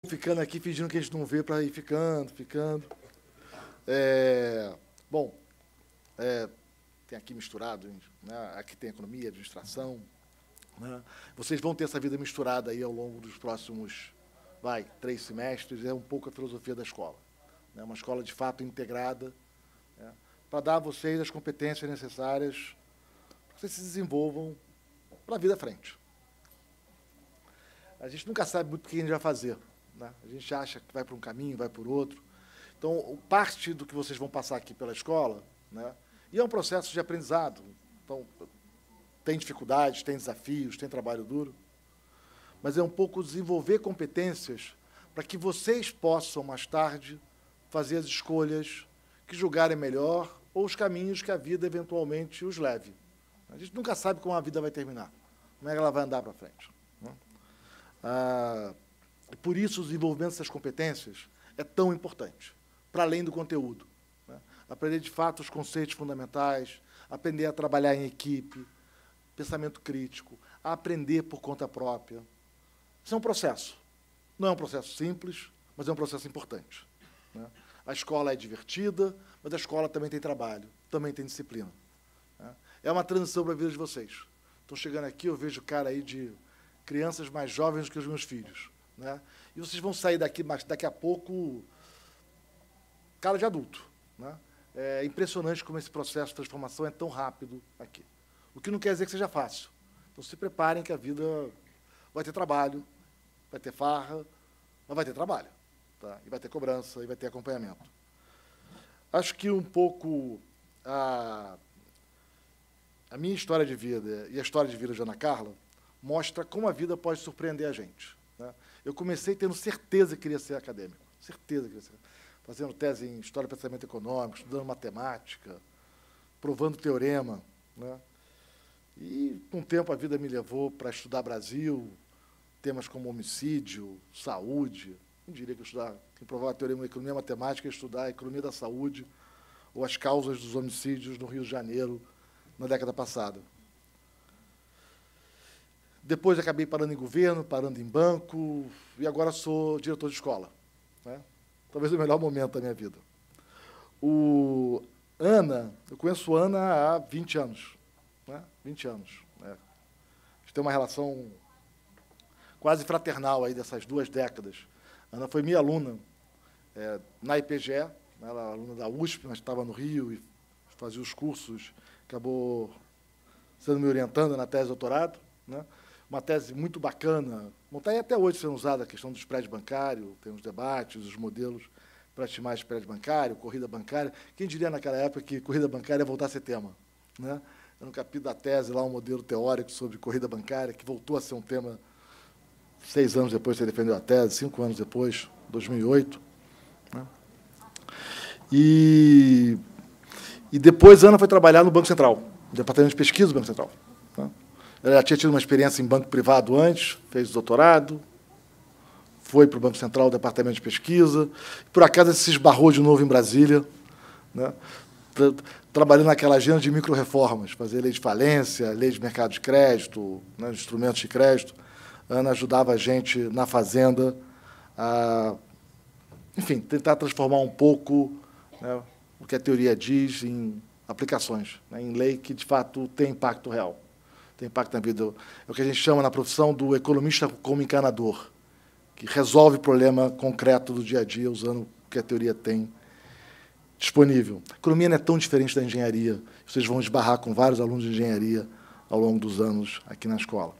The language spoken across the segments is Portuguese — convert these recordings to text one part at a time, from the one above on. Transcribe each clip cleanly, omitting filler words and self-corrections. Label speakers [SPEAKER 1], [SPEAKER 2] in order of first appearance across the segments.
[SPEAKER 1] Ficando aqui, fingindo que a gente não vê para ir ficando. Bom, tem aqui misturado, né? Aqui tem economia, administração, né? Vocês vão ter essa vida misturada aí ao longo dos próximos, 3 semestres, é um pouco a filosofia da escola, né? Uma escola de fato integrada, né? Para dar a vocês as competências necessárias para que vocês se desenvolvam para a vida à frente. A gente nunca sabe muito o que a gente vai fazer, né? A gente acha que vai para um caminho, vai por outro. Então, parte do que vocês vão passar aqui pela escola, né? E é um processo de aprendizado. Então, tem dificuldades, tem desafios, tem trabalho duro, mas é um pouco desenvolver competências para que vocês possam, mais tarde, fazer as escolhas que julgarem melhor ou os caminhos que a vida, eventualmente, os leve. A gente nunca sabe como a vida vai terminar, como é que ela vai andar para frente, né? Por isso, o desenvolvimento dessas competências é tão importante, para além do conteúdo, né? Aprender, de fato, os conceitos fundamentais, aprender a trabalhar em equipe, pensamento crítico, a aprender por conta própria. Isso é um processo. Não é um processo simples, mas é um processo importante, né? A escola é divertida, mas a escola também tem trabalho, também tem disciplina, né? É uma transição para a vida de vocês. Estou chegando aqui, eu vejo cara aí de crianças mais jovens do que os meus filhos, né? E vocês vão sair daqui, mas daqui a pouco, cara de adulto, né? É impressionante como esse processo de transformação é tão rápido aqui. O que não quer dizer que seja fácil. Então, se preparem que a vida vai ter trabalho, vai ter farra, mas vai ter trabalho, tá? E vai ter cobrança, e vai ter acompanhamento. Acho que um pouco a minha história de vida e a história de vida de Ana Carla mostra como a vida pode surpreender a gente, né? Eu comecei tendo certeza que queria ser acadêmico, certeza que queria ser, fazendo tese em História e Pensamento Econômico, estudando matemática, provando teorema, né? E, com o tempo, a vida me levou para estudar Brasil, temas como homicídio, saúde. Eu diria que quem provava teorema de economia matemática ia estudar a economia da saúde ou as causas dos homicídios no Rio de Janeiro na década passada. Depois acabei parando em governo, parando em banco, e agora sou diretor de escola, né? Talvez o melhor momento da minha vida. Eu conheço Ana há 20 anos, né? 20 anos, né? A gente tem uma relação quase fraternal aí dessas 2 décadas. Ana foi minha aluna na IPGE, ela era aluna da USP, mas estava no Rio e fazia os cursos, acabou sendo me orientando na tese de doutorado, né? Uma tese muito bacana, está aí até hoje sendo usada a questão do spread bancário, tem os debates, os modelos para estimar spread bancário, corrida bancária. Quem diria naquela época que corrida bancária ia voltar a ser tema, né? No capítulo da tese, lá um modelo teórico sobre corrida bancária, que voltou a ser um tema 6 anos depois que você defendeu a tese, 5 anos depois, 2008. Né? E depois Ana foi trabalhar no Banco Central, no Departamento de Pesquisa do Banco Central, né? Ela já tinha tido uma experiência em banco privado antes, fez doutorado, foi para o Banco Central, o Departamento de Pesquisa, e, por acaso, se esbarrou de novo em Brasília, né? Trabalhando naquela agenda de micro-reformas, fazer lei de falência, lei de mercado de crédito, né, instrumentos de crédito. A Ana ajudava a gente na Fazenda a, enfim, tentar transformar um pouco, né, o que a teoria diz em aplicações, né, em lei que, de fato, tem impacto real, tem impacto na vida. É o que a gente chama na profissão do economista como encanador, que resolve problema concreto do dia a dia usando o que a teoria tem disponível. A economia não é tão diferente da engenharia. Vocês vão esbarrar com vários alunos de engenharia ao longo dos anos aqui na escola.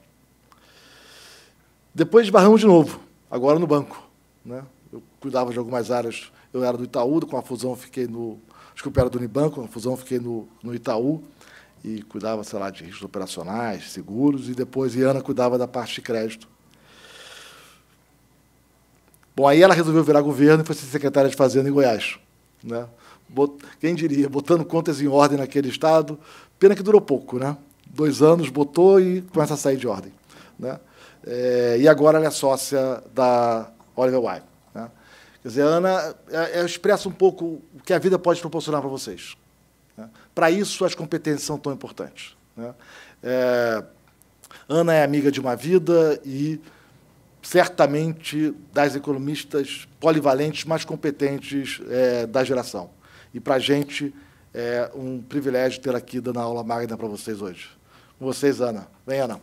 [SPEAKER 1] Depois esbarramos de novo, agora no banco, né? Eu cuidava de algumas áreas, eu era do Itaú, com a fusão fiquei no... Desculpa, era do Unibanco, com a fusão fiquei no Itaú, e cuidava, sei lá, de riscos operacionais, seguros, e depois Ana cuidava da parte de crédito. Bom, aí ela resolveu virar governo e foi ser secretária de Fazenda em Goiás, né? Quem diria, botando contas em ordem naquele estado, pena que durou pouco, né? 2 anos, botou e começa a sair de ordem, né? E agora ela é sócia da Oliver Wyman, né? Quer dizer, a Ana expressa um pouco o que a vida pode proporcionar para vocês, né? Para isso, as competências são tão importantes, né? Ana é amiga de uma vida e certamente das economistas polivalentes mais competentes da geração. E, para a gente, é um privilégio ter aqui dando a aula magna para vocês hoje. Com vocês, Ana. Vem, Ana.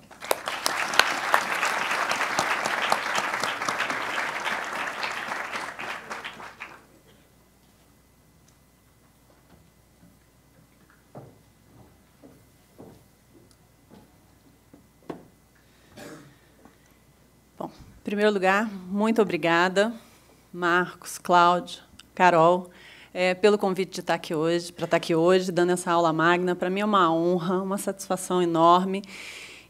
[SPEAKER 2] Em primeiro lugar, muito obrigada, Marcos, Cláudio, Carol, pelo convite de estar aqui hoje, para estar aqui hoje, dando essa aula magna. Para mim é uma honra, uma satisfação enorme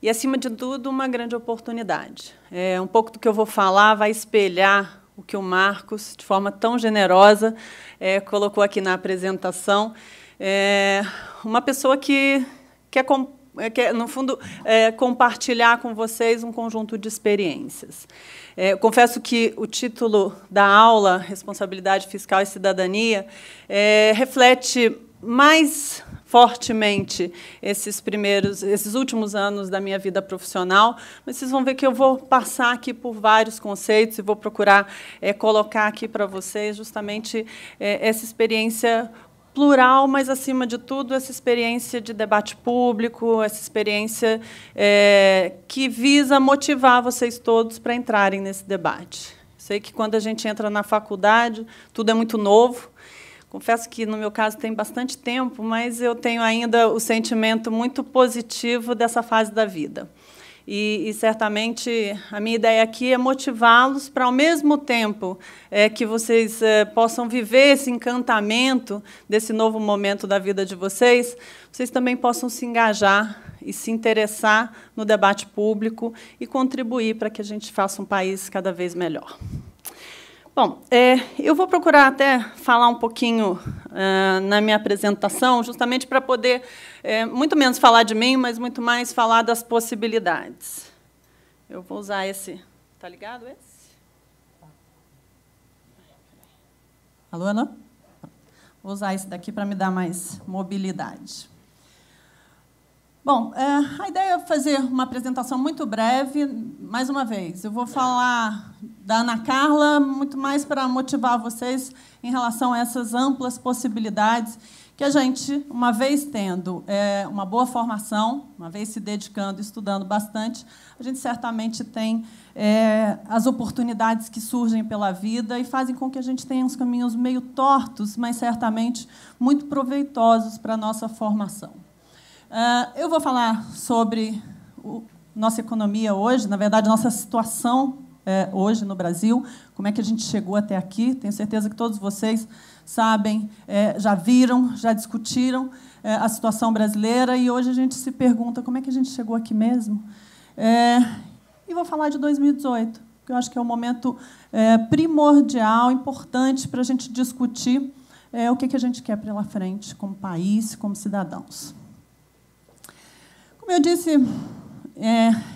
[SPEAKER 2] e, acima de tudo, uma grande oportunidade. Um pouco do que eu vou falar vai espelhar o que o Marcos, de forma tão generosa, colocou aqui na apresentação. Uma pessoa que quer, no fundo, compartilhar com vocês um conjunto de experiências. Confesso que o título da aula, Responsabilidade Fiscal e Cidadania, reflete mais fortemente esses últimos anos da minha vida profissional, mas vocês vão ver que eu vou passar aqui por vários conceitos e vou procurar colocar aqui para vocês justamente essa experiência plural, mas, acima de tudo, essa experiência de debate público, essa experiência que visa motivar vocês todos para entrarem nesse debate. Sei que, quando a gente entra na faculdade, tudo é muito novo. Confesso que, no meu caso, tem bastante tempo, mas eu tenho ainda o sentimento muito positivo dessa fase da vida. E, certamente, a minha ideia aqui é motivá-los para, ao mesmo tempo que vocês possam viver esse encantamento desse novo momento da vida de vocês, vocês também possam se engajar e se interessar no debate público e contribuir para que a gente faça um país cada vez melhor. Bom, eu vou procurar até falar um pouquinho na minha apresentação, justamente para poder, muito menos falar de mim, mas muito mais falar das possibilidades. Eu vou usar esse... Está ligado esse? Alô, Ana? Vou usar esse daqui para me dar mais mobilidade. Bom, a ideia é fazer uma apresentação muito breve. Mais uma vez, eu vou falar da Ana Carla, muito mais para motivar vocês em relação a essas amplas possibilidades que a gente, uma vez tendo uma boa formação, uma vez se dedicando, estudando bastante, a gente certamente tem as oportunidades que surgem pela vida e fazem com que a gente tenha uns caminhos meio tortos, mas certamente muito proveitosos para a nossa formação. Eu vou falar sobre nossa economia hoje, na verdade, nossa situação hoje no Brasil, como é que a gente chegou até aqui. Tenho certeza que todos vocês sabem, já viram, já discutiram a situação brasileira, e hoje a gente se pergunta como é que a gente chegou aqui mesmo. E vou falar de 2018, que eu acho que é um momento primordial, importante para a gente discutir o que a gente quer pela frente, como país, como cidadãos. Como eu disse,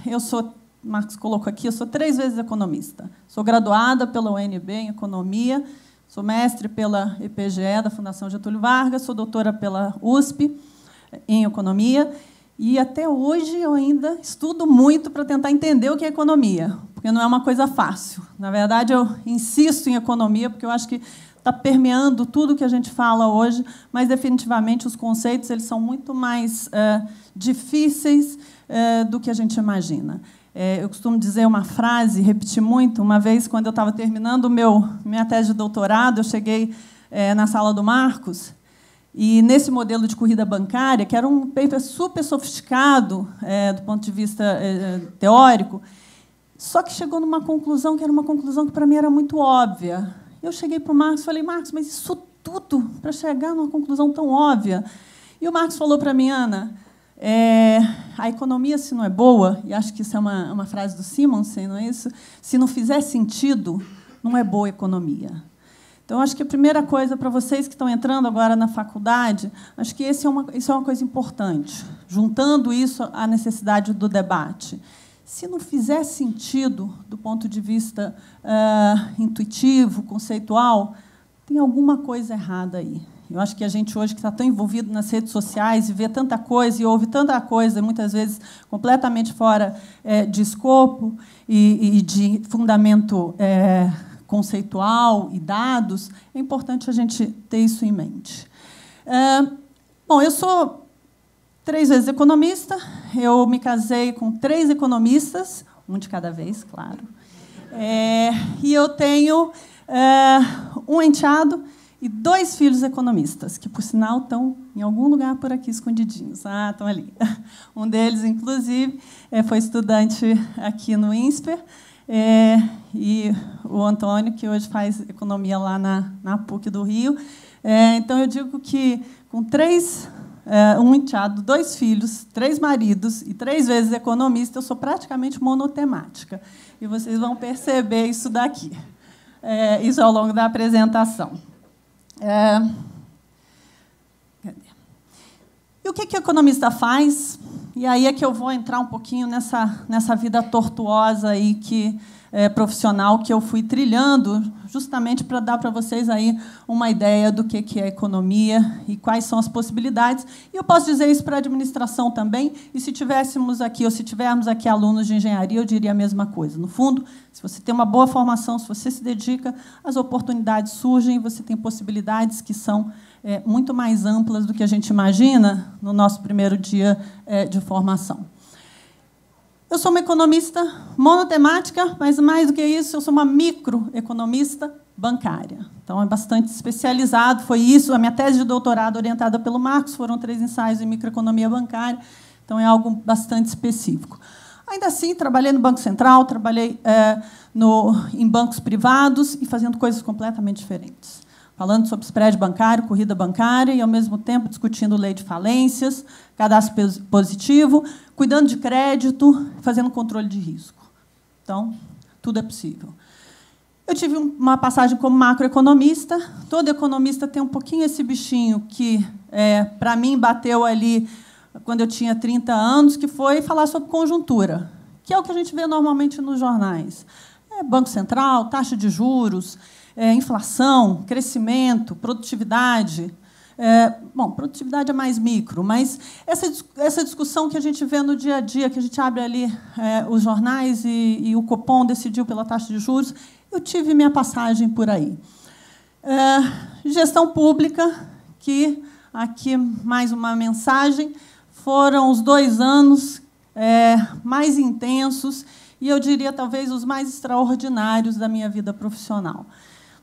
[SPEAKER 2] eu sou, Marcos colocou aqui, eu sou 3 vezes economista. Sou graduada pela UNB em Economia, sou mestre pela EPGE, da Fundação Getúlio Vargas, sou doutora pela USP em Economia, e, até hoje, eu ainda estudo muito para tentar entender o que é economia, porque não é uma coisa fácil. Na verdade, eu insisto em economia, porque eu acho que está permeando tudo que a gente fala hoje, mas, definitivamente, os conceitos eles são muito mais difíceis do que a gente imagina. Eu costumo dizer uma frase, repetir muito. Uma vez, quando eu estava terminando minha tese de doutorado, eu cheguei na sala do Marcos, e, nesse modelo de corrida bancária, que era um paper super sofisticado do ponto de vista teórico, só que chegou numa conclusão que era uma conclusão que, para mim, era muito óbvia. Eu cheguei para o Marcos e falei: Marcos, mas isso tudo para chegar numa conclusão tão óbvia? E o Marcos falou para mim: Ana, a economia, se não é boa, e acho que isso é uma frase do Simonsen, não é isso? Se não fizer sentido, não é boa economia. Então, acho que a primeira coisa para vocês que estão entrando agora na faculdade, acho que isso é uma coisa importante, juntando isso à necessidade do debate. Se não fizer sentido do ponto de vista intuitivo, conceitual, tem alguma coisa errada aí. Eu acho que a gente hoje que está tão envolvido nas redes sociais e vê tanta coisa e ouve tanta coisa, muitas vezes completamente fora de escopo e de fundamento conceitual e dados, é importante a gente ter isso em mente. Bom, eu sou 3 vezes economista, eu me casei com 3 economistas, um de cada vez, claro. E eu tenho um enteado e 2 filhos economistas, que, por sinal, estão em algum lugar por aqui escondidinhos. Ah, estão ali. Um deles, inclusive, foi estudante aqui no INSPER, e o Antônio, que hoje faz economia lá na PUC do Rio. Então, eu digo que, com 3... um enteado, 2 filhos, 3 maridos e 3 vezes economista, eu sou praticamente monotemática. E vocês vão perceber isso daqui. Isso ao longo da apresentação. E o que o economista faz? E aí é que eu vou entrar um pouquinho nessa vida tortuosa aí profissional que eu fui trilhando, justamente para dar para vocês aí uma ideia do que é economia e quais são as possibilidades. E eu posso dizer isso para a administração também, e se tivéssemos aqui, ou se tivermos aqui alunos de engenharia, eu diria a mesma coisa. No fundo, se você tem uma boa formação, se você se dedica, as oportunidades surgem, você tem possibilidades que são muito mais amplas do que a gente imagina no nosso primeiro dia de formação. Eu sou uma economista monotemática, mas, mais do que isso, eu sou uma microeconomista bancária. Então, é bastante especializado. Foi isso, a minha tese de doutorado, orientada pelo Marcos, foram 3 ensaios em microeconomia bancária. Então, é algo bastante específico. Ainda assim, trabalhei no Banco Central, trabalhei em bancos privados e fazendo coisas completamente diferentes. Falando sobre spread bancário, corrida bancária, e, ao mesmo tempo, discutindo lei de falências, cadastro positivo, cuidando de crédito, fazendo controle de risco. Então, tudo é possível. Eu tive uma passagem como macroeconomista. Todo economista tem um pouquinho esse bichinho que, para mim, bateu ali quando eu tinha 30 anos, que foi falar sobre conjuntura, que é o que a gente vê normalmente nos jornais. Banco Central, taxa de juros, inflação, crescimento, produtividade. Bom, produtividade é mais micro, mas essa discussão que a gente vê no dia a dia, que a gente abre ali os jornais e o Copom decidiu pela taxa de juros, eu tive minha passagem por aí. Gestão pública, que, aqui mais uma mensagem, foram os 2 anos mais intensos e, eu diria, talvez, os mais extraordinários da minha vida profissional.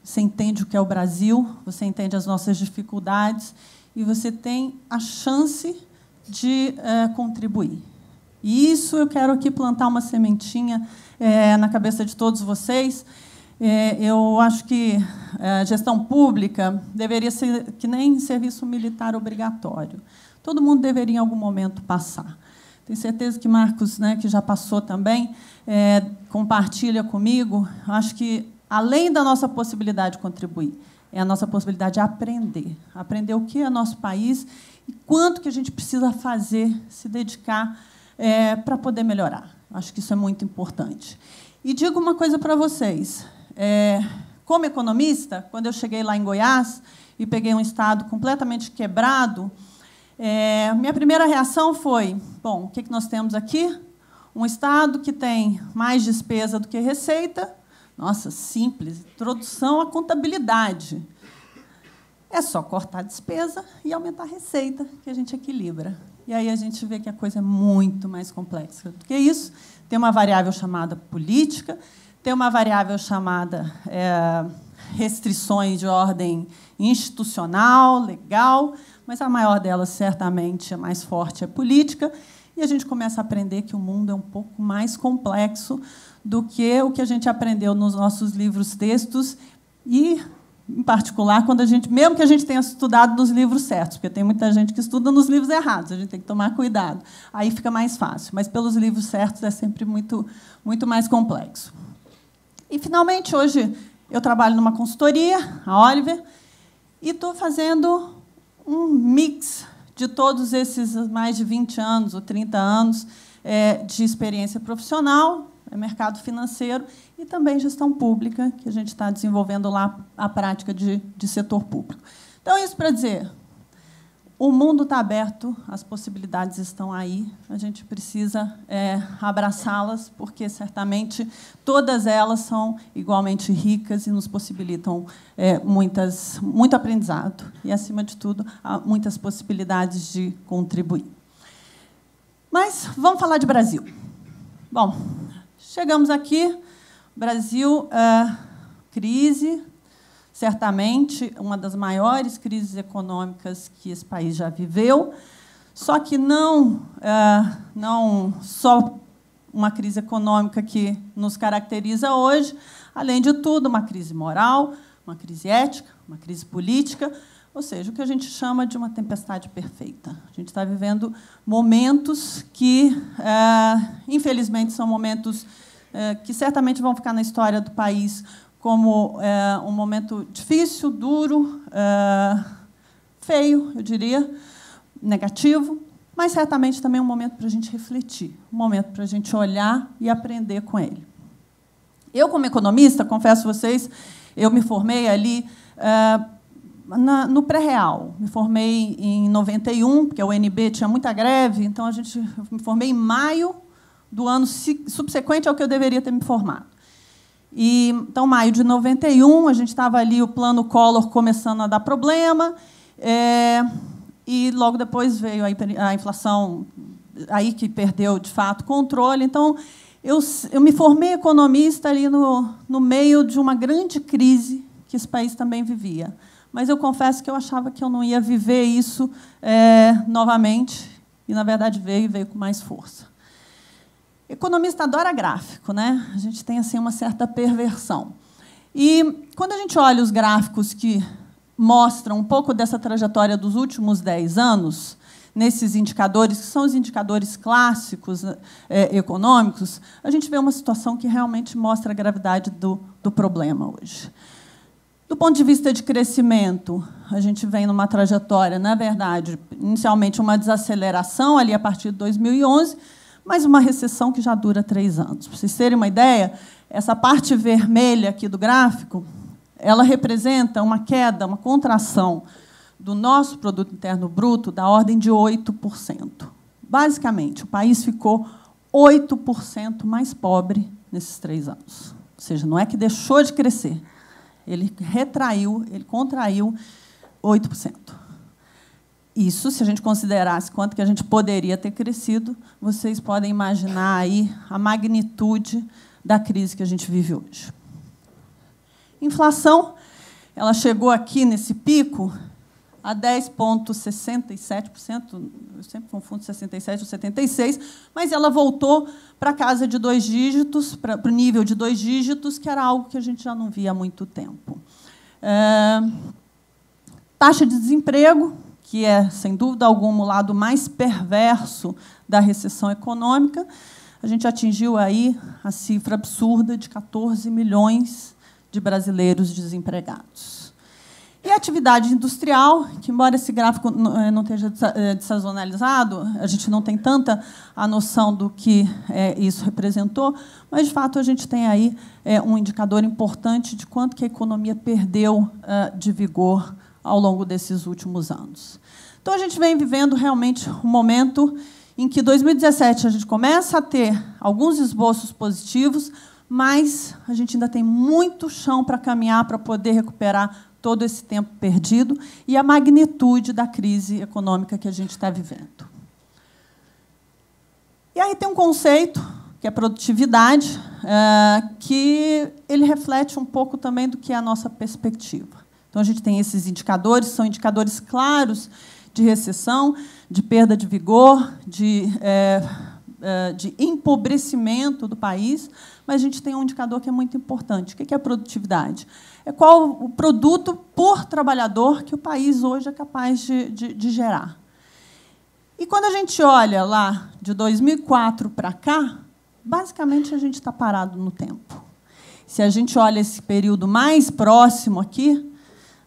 [SPEAKER 2] Você entende o que é o Brasil, você entende as nossas dificuldades e você tem a chance de contribuir. E isso eu quero aqui plantar uma sementinha na cabeça de todos vocês. Eu acho que a gestão pública deveria ser que nem serviço militar obrigatório. Todo mundo deveria, em algum momento, passar. Tenho certeza que Marcos, que já passou também, compartilha comigo. Acho que, além da nossa possibilidade de contribuir, é a nossa possibilidade de aprender. Aprender o que é nosso país e quanto que a gente precisa fazer, se dedicar para poder melhorar. Acho que isso é muito importante. E digo uma coisa para vocês. Como economista, quando eu cheguei lá em Goiás e peguei um estado completamente quebrado, minha primeira reação foi, bom, o que nós temos aqui? Um estado que tem mais despesa do que receita. Nossa, simples, introdução à contabilidade. É só cortar a despesa e aumentar a receita, que a gente equilibra. E aí a gente vê que a coisa é muito mais complexa do que isso. Tem uma variável chamada política, tem uma variável chamada restrições de ordem institucional, legal, mas a maior delas, certamente, a mais forte, é política. E a gente começa a aprender que o mundo é um pouco mais complexo do que o que a gente aprendeu nos nossos livros-textos e, em particular, quando mesmo que a gente tenha estudado nos livros certos, porque tem muita gente que estuda nos livros errados, a gente tem que tomar cuidado. Aí fica mais fácil, mas pelos livros certos é sempre muito, muito mais complexo. E, finalmente, hoje eu trabalho numa consultoria, a Oliver, e estou fazendo um mix de todos esses mais de 20 anos ou 30 anos de experiência profissional, mercado financeiro e também gestão pública, que a gente está desenvolvendo lá a prática de setor público. Então, isso para dizer, o mundo está aberto, as possibilidades estão aí, a gente precisa abraçá-las, porque, certamente, todas elas são igualmente ricas e nos possibilitam muito aprendizado e, acima de tudo, há muitas possibilidades de contribuir. Mas vamos falar de Brasil. Bom, chegamos aqui, Brasil, crise, certamente uma das maiores crises econômicas que esse país já viveu, só que não só uma crise econômica que nos caracteriza hoje, além de tudo, uma crise moral, uma crise ética, uma crise política, ou seja, o que a gente chama de uma tempestade perfeita. A gente está vivendo momentos que, infelizmente, são momentos que certamente vão ficar na história do país como um momento difícil, duro, feio, eu diria, negativo, mas certamente também um momento para a gente refletir, um momento para a gente olhar e aprender com ele. Eu, como economista, confesso a vocês, eu me formei ali no pré-real. Me formei em 91, porque a UNB tinha muita greve, então eu me formei em maio do ano subsequente ao que eu deveria ter me formado. Então, maio de 91, a gente estava ali, o plano Collor começando a dar problema, e logo depois veio a inflação, aí que perdeu, de fato, o controle. Então, eu me formei economista ali no meio de uma grande crise que esse país também vivia. Mas eu confesso que eu achava que eu não ia viver isso novamente, e, na verdade, veio com mais força. Economista adora gráfico, né? A gente tem assim uma certa perversão. E quando a gente olha os gráficos que mostram um pouco dessa trajetória dos últimos 10 anos, nesses indicadores, que são os indicadores clássicos econômicos, a gente vê uma situação que realmente mostra a gravidade do problema hoje. Do ponto de vista de crescimento, a gente vem numa trajetória, na verdade, inicialmente uma desaceleração ali a partir de 2011, mas uma recessão que já dura 3 anos. Para vocês terem uma ideia, essa parte vermelha aqui do gráfico, ela representa uma queda, uma contração do nosso produto interno bruto da ordem de 8%. Basicamente, o país ficou 8% mais pobre nesses 3 anos. Ou seja, não é que deixou de crescer, ele contraiu 8%. Isso, se a gente considerasse quanto que a gente poderia ter crescido, vocês podem imaginar aí a magnitude da crise que a gente vive hoje. Inflação, ela chegou aqui nesse pico a 10,67%, eu sempre confundo 67 ou 76%, mas ela voltou para a casa de 2 dígitos, para o nível de 2 dígitos, que era algo que a gente já não via há muito tempo. Taxa de desemprego, que é, sem dúvida alguma, o lado mais perverso da recessão econômica, a gente atingiu aí a cifra absurda de 14 milhões de brasileiros desempregados. E a atividade industrial, que, embora esse gráfico não esteja dessazonalizado, a gente não tem tanta a noção do que isso representou, mas, de fato, a gente tem aí um indicador importante de quanto que a economia perdeu de vigor ao longo desses últimos anos. Então, a gente vem vivendo realmente um momento em que, em 2017, a gente começa a ter alguns esboços positivos, mas a gente ainda tem muito chão para caminhar para poder recuperar todo esse tempo perdido e a magnitude da crise econômica que a gente está vivendo. E aí tem um conceito, que é produtividade, que ele reflete um pouco também do que é a nossa perspectiva. Então, a gente tem esses indicadores, são indicadores claros de recessão, de perda de vigor, de empobrecimento do país, mas a gente tem um indicador que é muito importante. O que é a produtividade? É qual o produto por trabalhador que o país hoje é capaz de gerar. E, quando a gente olha lá de 2004 para cá, basicamente, a gente está parado no tempo. Se a gente olha esse período mais próximo aqui,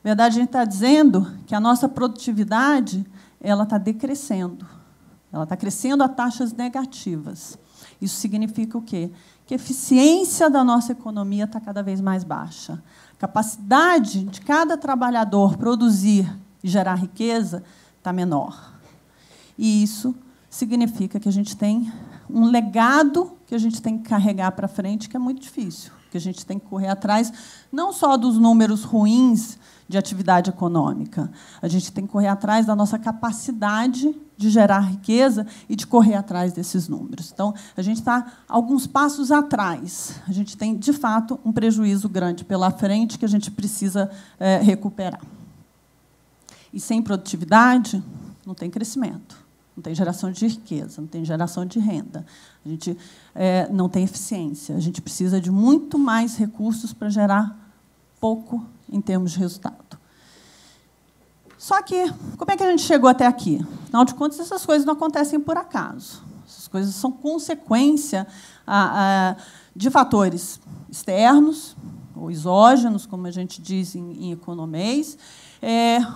[SPEAKER 2] na verdade, a gente está dizendo que a nossa produtividade está decrescendo. Ela está crescendo a taxas negativas. Isso significa o quê? Que a eficiência da nossa economia está cada vez mais baixa. A capacidade de cada trabalhador produzir e gerar riqueza está menor. E isso significa que a gente tem um legado que a gente tem que carregar para frente, que é muito difícil, que a gente tem que correr atrás, não só dos números ruins de atividade econômica, a gente tem que correr atrás da nossa capacidade de gerar riqueza e de correr atrás desses números. Então, a gente está alguns passos atrás. A gente tem, de fato, um prejuízo grande pela frente que a gente precisa recuperar. E sem produtividade, não tem crescimento, não tem geração de riqueza, não tem geração de renda. A gente não tem eficiência. A gente precisa de muito mais recursos para gerar pouco em termos de resultado. Só que, como é que a gente chegou até aqui? Afinal de contas, essas coisas não acontecem por acaso. Essas coisas são consequência de fatores externos, ou exógenos, como a gente diz em economês,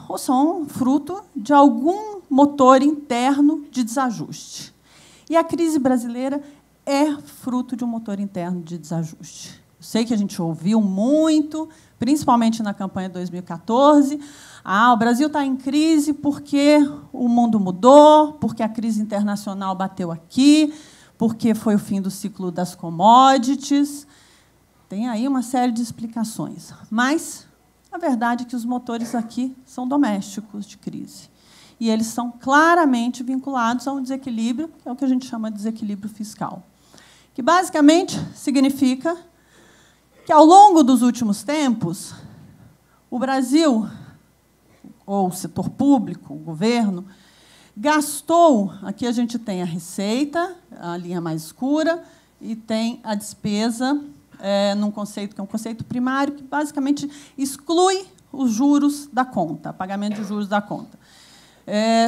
[SPEAKER 2] ou são fruto de algum motor interno de desajuste. E a crise brasileira é fruto de um motor interno de desajuste. Eu sei que a gente ouviu muito, principalmente na campanha de 2014, o Brasil está em crise porque o mundo mudou, porque a crise internacional bateu aqui, porque foi o fim do ciclo das commodities. Tem aí uma série de explicações. Mas a verdade é que os motores aqui são domésticos de crise. E eles são claramente vinculados a um desequilíbrio, que é o que a gente chama de desequilíbrio fiscal, que basicamente significa que, ao longo dos últimos tempos, o Brasil, ou o setor público, o governo, gastou, aqui a gente tem a receita, a linha mais escura, e tem a despesa, num conceito que é um conceito primário, que basicamente exclui os juros da conta, pagamento de juros da conta.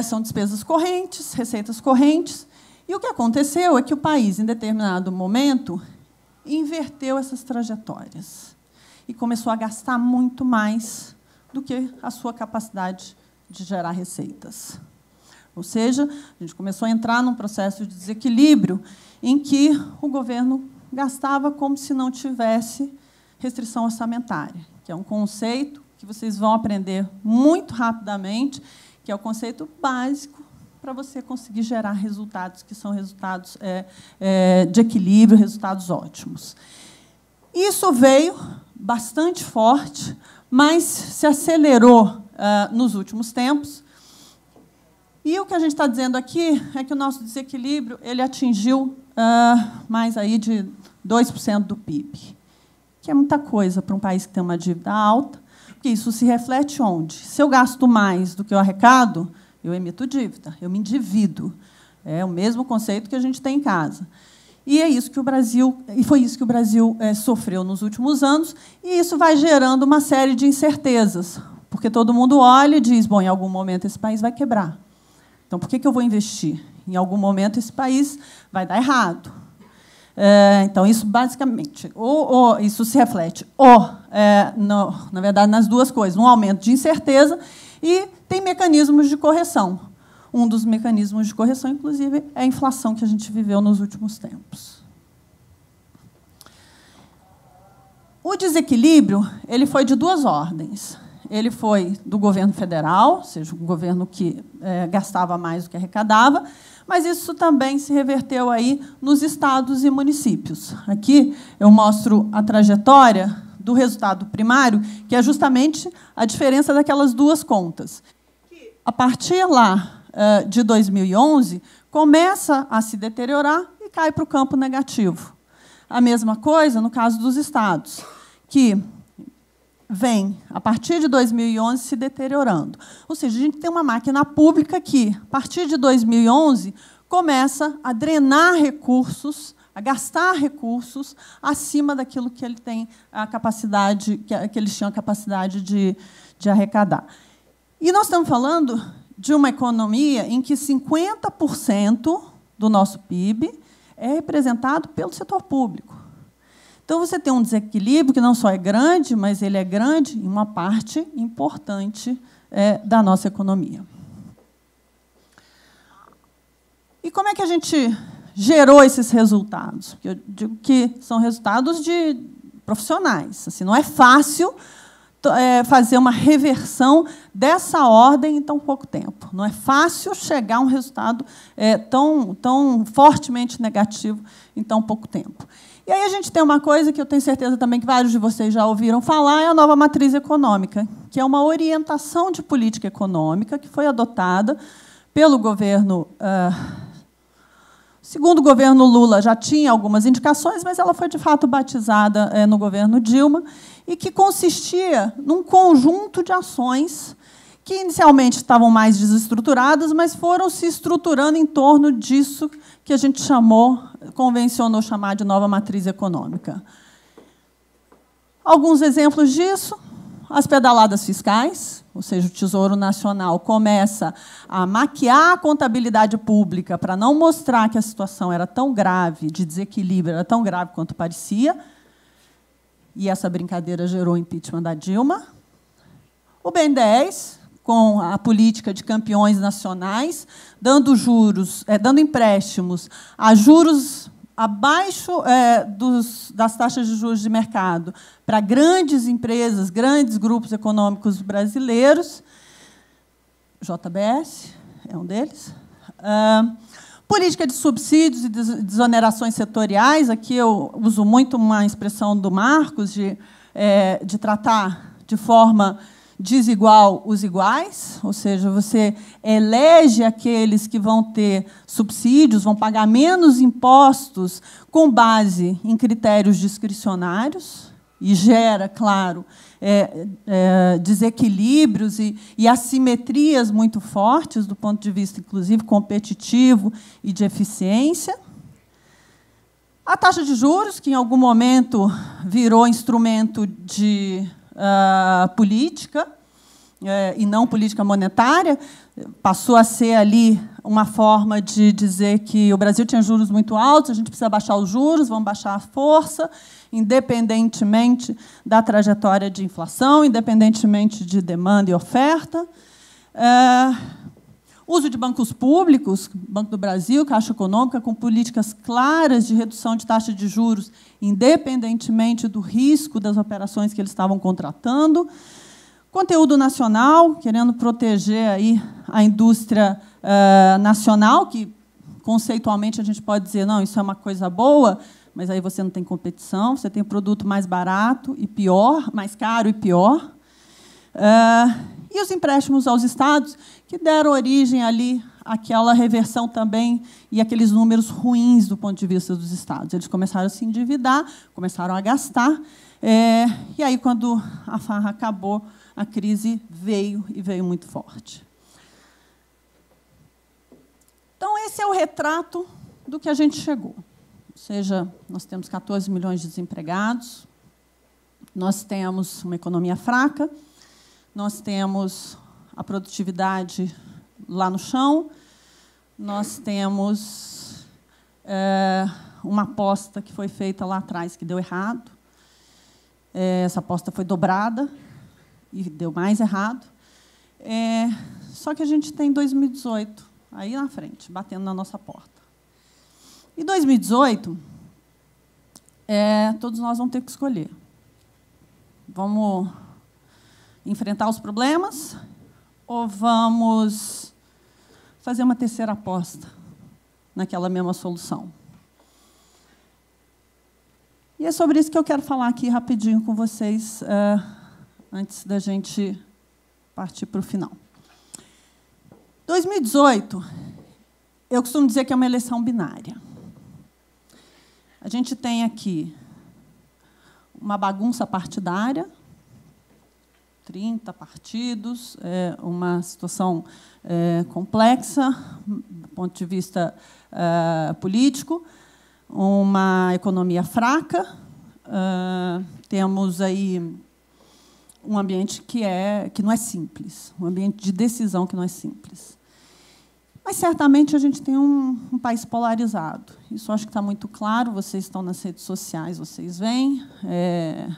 [SPEAKER 2] São despesas correntes, receitas correntes, e o que aconteceu é que o país, em determinado momento, inverteu essas trajetórias e começou a gastar muito mais do que a sua capacidade de gerar receitas. Ou seja, a gente começou a entrar num processo de desequilíbrio em que o governo gastava como se não tivesse restrição orçamentária, que é um conceito que vocês vão aprender muito rapidamente, que é o conceito básico para você conseguir gerar resultados que são resultados de equilíbrio, resultados ótimos. Isso veio bastante forte, mas se acelerou nos últimos tempos. E o que a gente está dizendo aqui é que o nosso desequilíbrio ele atingiu mais aí de 2% do PIB, que é muita coisa para um país que tem uma dívida alta, porque isso se reflete onde? Se eu gasto mais do que eu arrecado, eu emito dívida, eu me endivido. É o mesmo conceito que a gente tem em casa. E é isso que o Brasil, e foi isso que o Brasil sofreu nos últimos anos, e isso vai gerando uma série de incertezas, porque todo mundo olha e diz, bom, em algum momento esse país vai quebrar. Então, por que eu vou investir? Em algum momento esse país vai dar errado. Então, isso basicamente, ou isso se reflete, na verdade, nas duas coisas, um aumento de incerteza e tem mecanismos de correção. Um dos mecanismos de correção, inclusive, é a inflação que a gente viveu nos últimos tempos. O desequilíbrio ele foi de duas ordens. Ele foi do governo federal, ou seja, um governo que gastava mais do que arrecadava, mas isso também se reverteu aí nos estados e municípios. Aqui eu mostro a trajetória do resultado primário, que é justamente a diferença daquelas duas contas. A partir lá de 2011, começa a se deteriorar e cai para o campo negativo. A mesma coisa no caso dos estados, que vem, a partir de 2011, se deteriorando. Ou seja, a gente tem uma máquina pública que, a partir de 2011, começa a drenar recursos, a gastar recursos acima daquilo que ele tem a capacidade, que eles tinham a capacidade de arrecadar. E nós estamos falando de uma economia em que 50% do nosso PIB é representado pelo setor público. Então, você tem um desequilíbrio que não só é grande, mas ele é grande em uma parte importante da nossa economia. E como é que a gente gerou esses resultados? Porque eu digo que são resultados de profissionais. Assim, não é fácil fazer uma reversão dessa ordem em tão pouco tempo. Não é fácil chegar a um resultado tão fortemente negativo em tão pouco tempo. E aí a gente tem uma coisa que eu tenho certeza também que vários de vocês já ouviram falar, é a nova matriz econômica, que é uma orientação de política econômica que foi adotada pelo governo... Segundo o governo Lula, já tinha algumas indicações, mas ela foi, de fato, batizada no governo Dilma, e que consistia num conjunto de ações que, inicialmente, estavam mais desestruturadas, mas foram se estruturando em torno disso que a gente convencionou chamar de nova matriz econômica. Alguns exemplos disso: as pedaladas fiscais, ou seja, o Tesouro Nacional começa a maquiar a contabilidade pública para não mostrar que a situação era tão grave, de desequilíbrio, era tão grave quanto parecia, e essa brincadeira gerou o impeachment da Dilma. O BNDES, com a política de campeões nacionais, dando empréstimos a juros abaixo das taxas de juros de mercado para grandes empresas, grandes grupos econômicos brasileiros. JBS é um deles. Política de subsídios e desonerações setoriais. Aqui eu uso muito uma expressão do Marcos de tratar de forma desigual os iguais, ou seja, você elege aqueles que vão ter subsídios, vão pagar menos impostos com base em critérios discricionários, e gera, claro, desequilíbrios e assimetrias muito fortes do ponto de vista, inclusive, competitivo e de eficiência. A taxa de juros, que em algum momento virou instrumento de política, e não política monetária, passou a ser ali uma forma de dizer que o Brasil tinha juros muito altos, a gente precisa baixar os juros, vamos baixar a força, independentemente da trajetória de inflação, independentemente de demanda e oferta. Uso de bancos públicos, Banco do Brasil, Caixa Econômica, com políticas claras de redução de taxa de juros, independentemente do risco das operações que eles estavam contratando. Conteúdo nacional, querendo proteger aí a indústria nacional, que, conceitualmente, a gente pode dizer, não, isso é uma coisa boa, mas aí você não tem competição, você tem produto mais barato e pior, mais caro e pior. E os empréstimos aos estados, que deram origem ali àquela reversão também e aqueles números ruins do ponto de vista dos estados. Eles começaram a se endividar, começaram a gastar, e aí, quando a farra acabou, a crise veio, e veio muito forte. Então, esse é o retrato do que a gente chegou. Ou seja, nós temos 14 milhões de desempregados, nós temos uma economia fraca, nós temos a produtividade lá no chão, nós temos uma aposta que foi feita lá atrás que deu errado. Essa aposta foi dobrada e deu mais errado. Só que a gente tem 2018 aí na frente, batendo na nossa porta. E 2018, todos nós vamos ter que escolher. Vamos enfrentar os problemas ou vamos fazer uma terceira aposta naquela mesma solução? E é sobre isso que eu quero falar aqui rapidinho com vocês, antes da gente partir para o final. 2018, eu costumo dizer que é uma eleição binária. A gente tem aqui uma bagunça partidária, 30 partidos, uma situação complexa do ponto de vista político, uma economia fraca, temos aí um ambiente que não é simples, um ambiente de decisão que não é simples. Mas, certamente, a gente tem um país polarizado. Isso acho que está muito claro, vocês estão nas redes sociais, vocês veem. É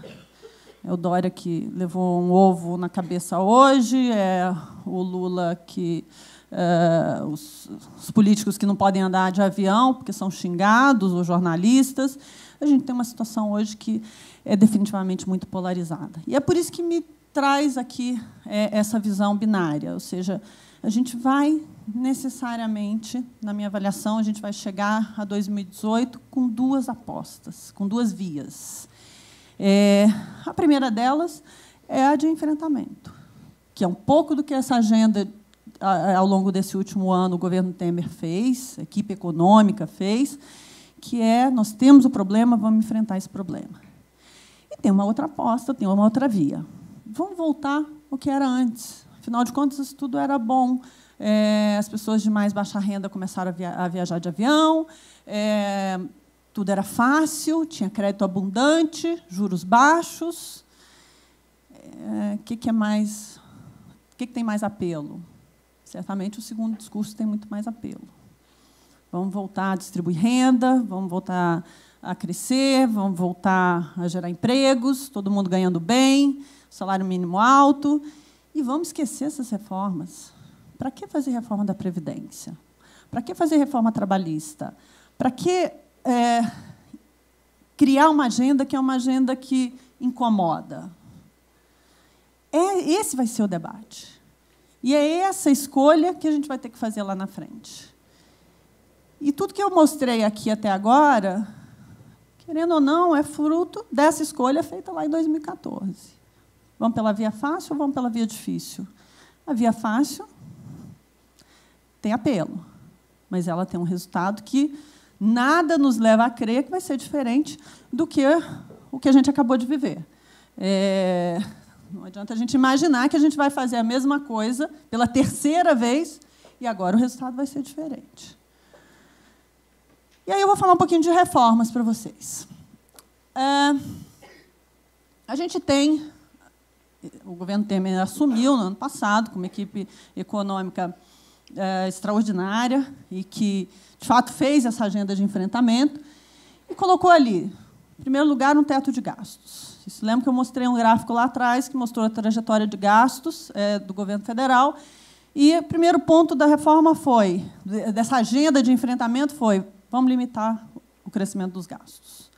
[SPEAKER 2] o Dória que levou um ovo na cabeça hoje, o Lula que... os políticos que não podem andar de avião porque são xingados, os jornalistas. A gente tem uma situação hoje que é definitivamente muito polarizada. E é por isso que me traz aqui essa visão binária, ou seja, a gente vai necessariamente, na minha avaliação, a gente vai chegar a 2018 com duas apostas, com duas vias. A primeira delas é a de enfrentamento, que é um pouco do que essa agenda, ao longo desse último ano, o governo Temer fez, a equipe econômica fez, que é, nós temos o problema, vamos enfrentar esse problema. E tem uma outra aposta, tem uma outra via. Vamos voltar ao que era antes. Afinal de contas, isso tudo era bom. As pessoas de mais baixa renda começaram a viajar de avião, tudo era fácil, tinha crédito abundante, juros baixos. O que tem mais apelo? Certamente, o segundo discurso tem muito mais apelo. Vamos voltar a distribuir renda, vamos voltar a crescer, vamos voltar a gerar empregos, todo mundo ganhando bem, salário mínimo alto, e vamos esquecer essas reformas. Para que fazer reforma da Previdência? Para que fazer reforma trabalhista? Para que criar uma agenda que é uma agenda que incomoda? Esse vai ser o debate. E é essa escolha que a gente vai ter que fazer lá na frente. E tudo que eu mostrei aqui até agora, querendo ou não, é fruto dessa escolha feita lá em 2014. Vamos pela via fácil ou vamos pela via difícil? A via fácil tem apelo, mas ela tem um resultado que nada nos leva a crer que vai ser diferente do que o que a gente acabou de viver. Não adianta a gente imaginar que a gente vai fazer a mesma coisa pela terceira vez e agora o resultado vai ser diferente. E aí eu vou falar um pouquinho de reformas para vocês. A gente tem... O governo Temer assumiu, no ano passado, com uma equipe econômica extraordinária e que, de fato, fez essa agenda de enfrentamento e colocou ali, em primeiro lugar, um teto de gastos. Vocês lembram que eu mostrei um gráfico lá atrás que mostrou a trajetória de gastos do governo federal. E o primeiro ponto da reforma foi, dessa agenda de enfrentamento, foi: vamos limitar o crescimento dos gastos.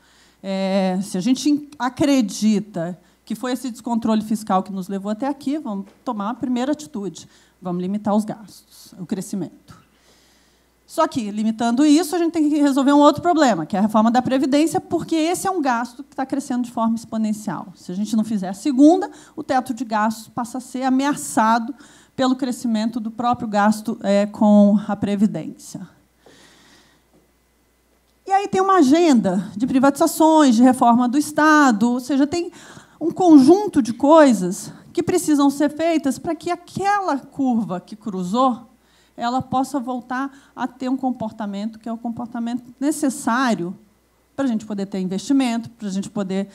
[SPEAKER 2] Se a gente acredita que foi esse descontrole fiscal que nos levou até aqui, vamos tomar a primeira atitude. Vamos limitar os gastos, o crescimento. Só que, limitando isso, a gente tem que resolver um outro problema, que é a reforma da Previdência, porque esse é um gasto que está crescendo de forma exponencial. Se a gente não fizer a segunda, o teto de gastos passa a ser ameaçado pelo crescimento do próprio gasto com a Previdência. E aí tem uma agenda de privatizações, de reforma do Estado, ou seja, tem um conjunto de coisas que precisam ser feitas para que aquela curva que cruzou ela possa voltar a ter um comportamento que é o comportamento necessário para a gente poder ter investimento, para a gente poder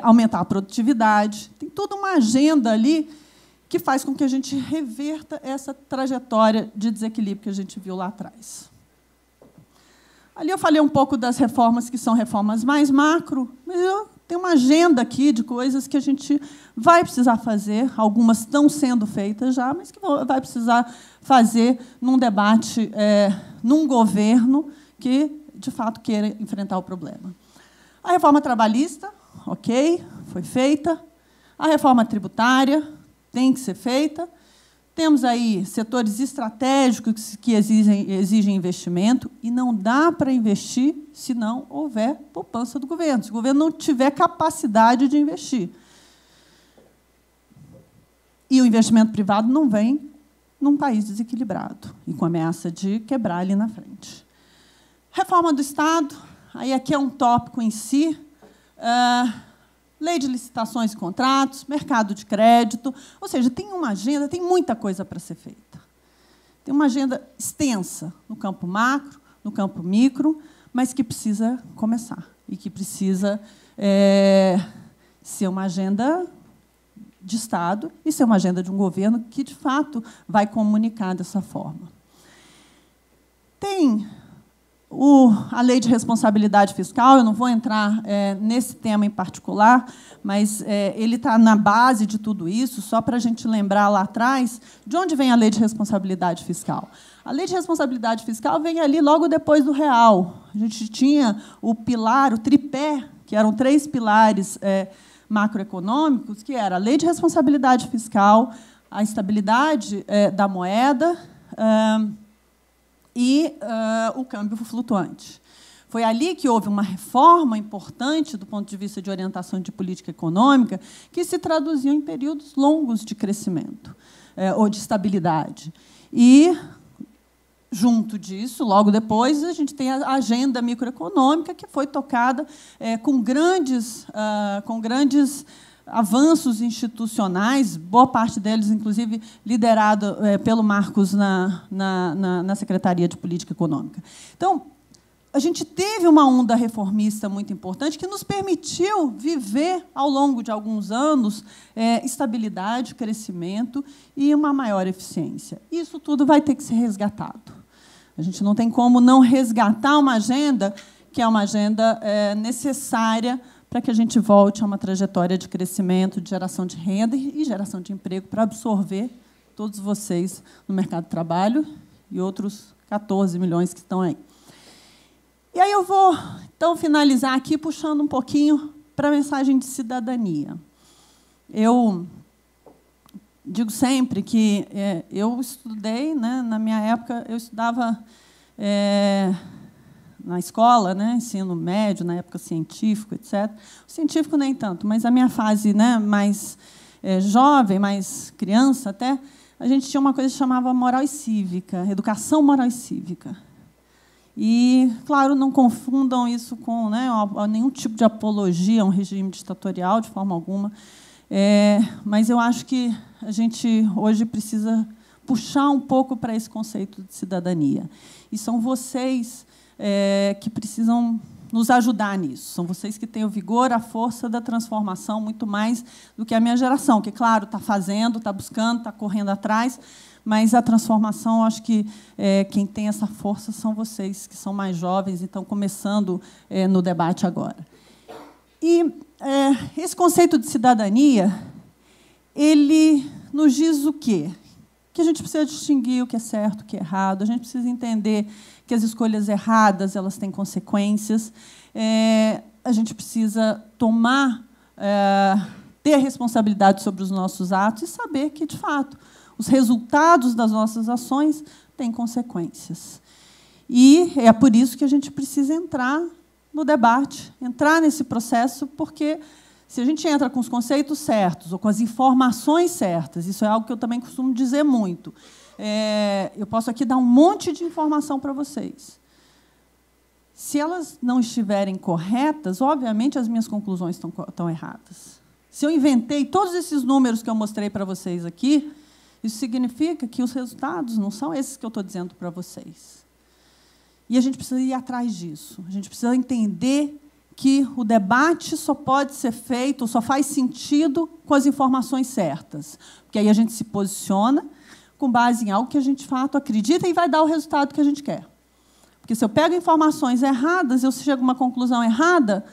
[SPEAKER 2] aumentar a produtividade. Tem toda uma agenda ali que faz com que a gente reverta essa trajetória de desequilíbrio que a gente viu lá atrás. Ali eu falei um pouco das reformas que são reformas mais macro, mas tem uma agenda aqui de coisas que a gente vai precisar fazer, algumas estão sendo feitas já, mas que vai precisar fazer num debate, num governo que, de fato, queira enfrentar o problema. A reforma trabalhista, ok, foi feita. A reforma tributária tem que ser feita. Temos aí setores estratégicos que exigem investimento, e não dá para investir se não houver poupança do governo, se o governo não tiver capacidade de investir. E o investimento privado não vem num país desequilibrado e com ameaça de quebrar ali na frente. Reforma do Estado, aí aqui é um tópico em si. Lei de licitações e contratos, mercado de crédito, ou seja, tem uma agenda, tem muita coisa para ser feita. Tem uma agenda extensa no campo macro, no campo micro, mas que precisa começar e que precisa ser uma agenda de Estado e ser uma agenda de um governo que, de fato, vai comunicar dessa forma. Tem a lei de responsabilidade fiscal, eu não vou entrar nesse tema em particular, mas ele está na base de tudo isso, só para a gente lembrar lá atrás de onde vem a lei de responsabilidade fiscal. A lei de responsabilidade fiscal vem ali logo depois do real. A gente tinha o pilar, o tripé, que eram 3 pilares macroeconômicos, que era a lei de responsabilidade fiscal, a estabilidade da moeda e o câmbio flutuante. Foi ali que houve uma reforma importante do ponto de vista de orientação de política econômica, que se traduziu em períodos longos de crescimento ou de estabilidade. E, junto disso, logo depois, a gente tem a agenda microeconômica, que foi tocada com grandes avanços institucionais, boa parte deles, inclusive, liderado pelo Marcos na Secretaria de Política Econômica. Então, a gente teve uma onda reformista muito importante que nos permitiu viver, ao longo de alguns anos, estabilidade, crescimento e uma maior eficiência. Isso tudo vai ter que ser resgatado. A gente não tem como não resgatar uma agenda que é uma agenda necessária para que a gente volte a uma trajetória de crescimento, de geração de renda e geração de emprego para absorver todos vocês no mercado de trabalho e outros 14 milhões que estão aí. E aí eu vou, então, finalizar aqui puxando um pouquinho para a mensagem de cidadania. Eu digo sempre que eu estudei, né, na minha época, eu estudava na escola, né, ensino médio, na época científico, etc. O científico nem tanto, mas a minha fase, né, mais jovem, mais criança até, a gente tinha uma coisa que chamava moral e cívica, educação moral e cívica. E, claro, não confundam isso com, né, nenhum tipo de apologia a um regime ditatorial, de forma alguma. Mas eu acho que a gente, hoje, precisa puxar um pouco para esse conceito de cidadania. E são vocês que precisam nos ajudar nisso. São vocês que têm o vigor, a força da transformação, muito mais do que a minha geração, que, claro, está fazendo, está buscando, está correndo atrás, mas a transformação, acho que quem tem essa força são vocês, que são mais jovens e estão começando no debate agora. E esse conceito de cidadania, ele nos diz o quê? Que a gente precisa distinguir o que é certo, o que é errado, a gente precisa entender que as escolhas erradas elas têm consequências, a gente precisa ter responsabilidade sobre os nossos atos e saber que, de fato, os resultados das nossas ações têm consequências. E é por isso que a gente precisa entrar no debate, entrar nesse processo, porque se a gente entra com os conceitos certos ou com as informações certas, isso é algo que eu também costumo dizer muito, eu posso aqui dar um monte de informação para vocês. Se elas não estiverem corretas, obviamente as minhas conclusões estão erradas. Se eu inventei todos esses números que eu mostrei para vocês aqui, isso significa que os resultados não são esses que eu estou dizendo para vocês. E a gente precisa ir atrás disso. A gente precisa entender que o debate só pode ser feito, só faz sentido com as informações certas. Porque aí a gente se posiciona com base em algo que a gente, de fato, acredita e vai dar o resultado que a gente quer. Porque se eu pego informações erradas, eu chego a uma conclusão errada,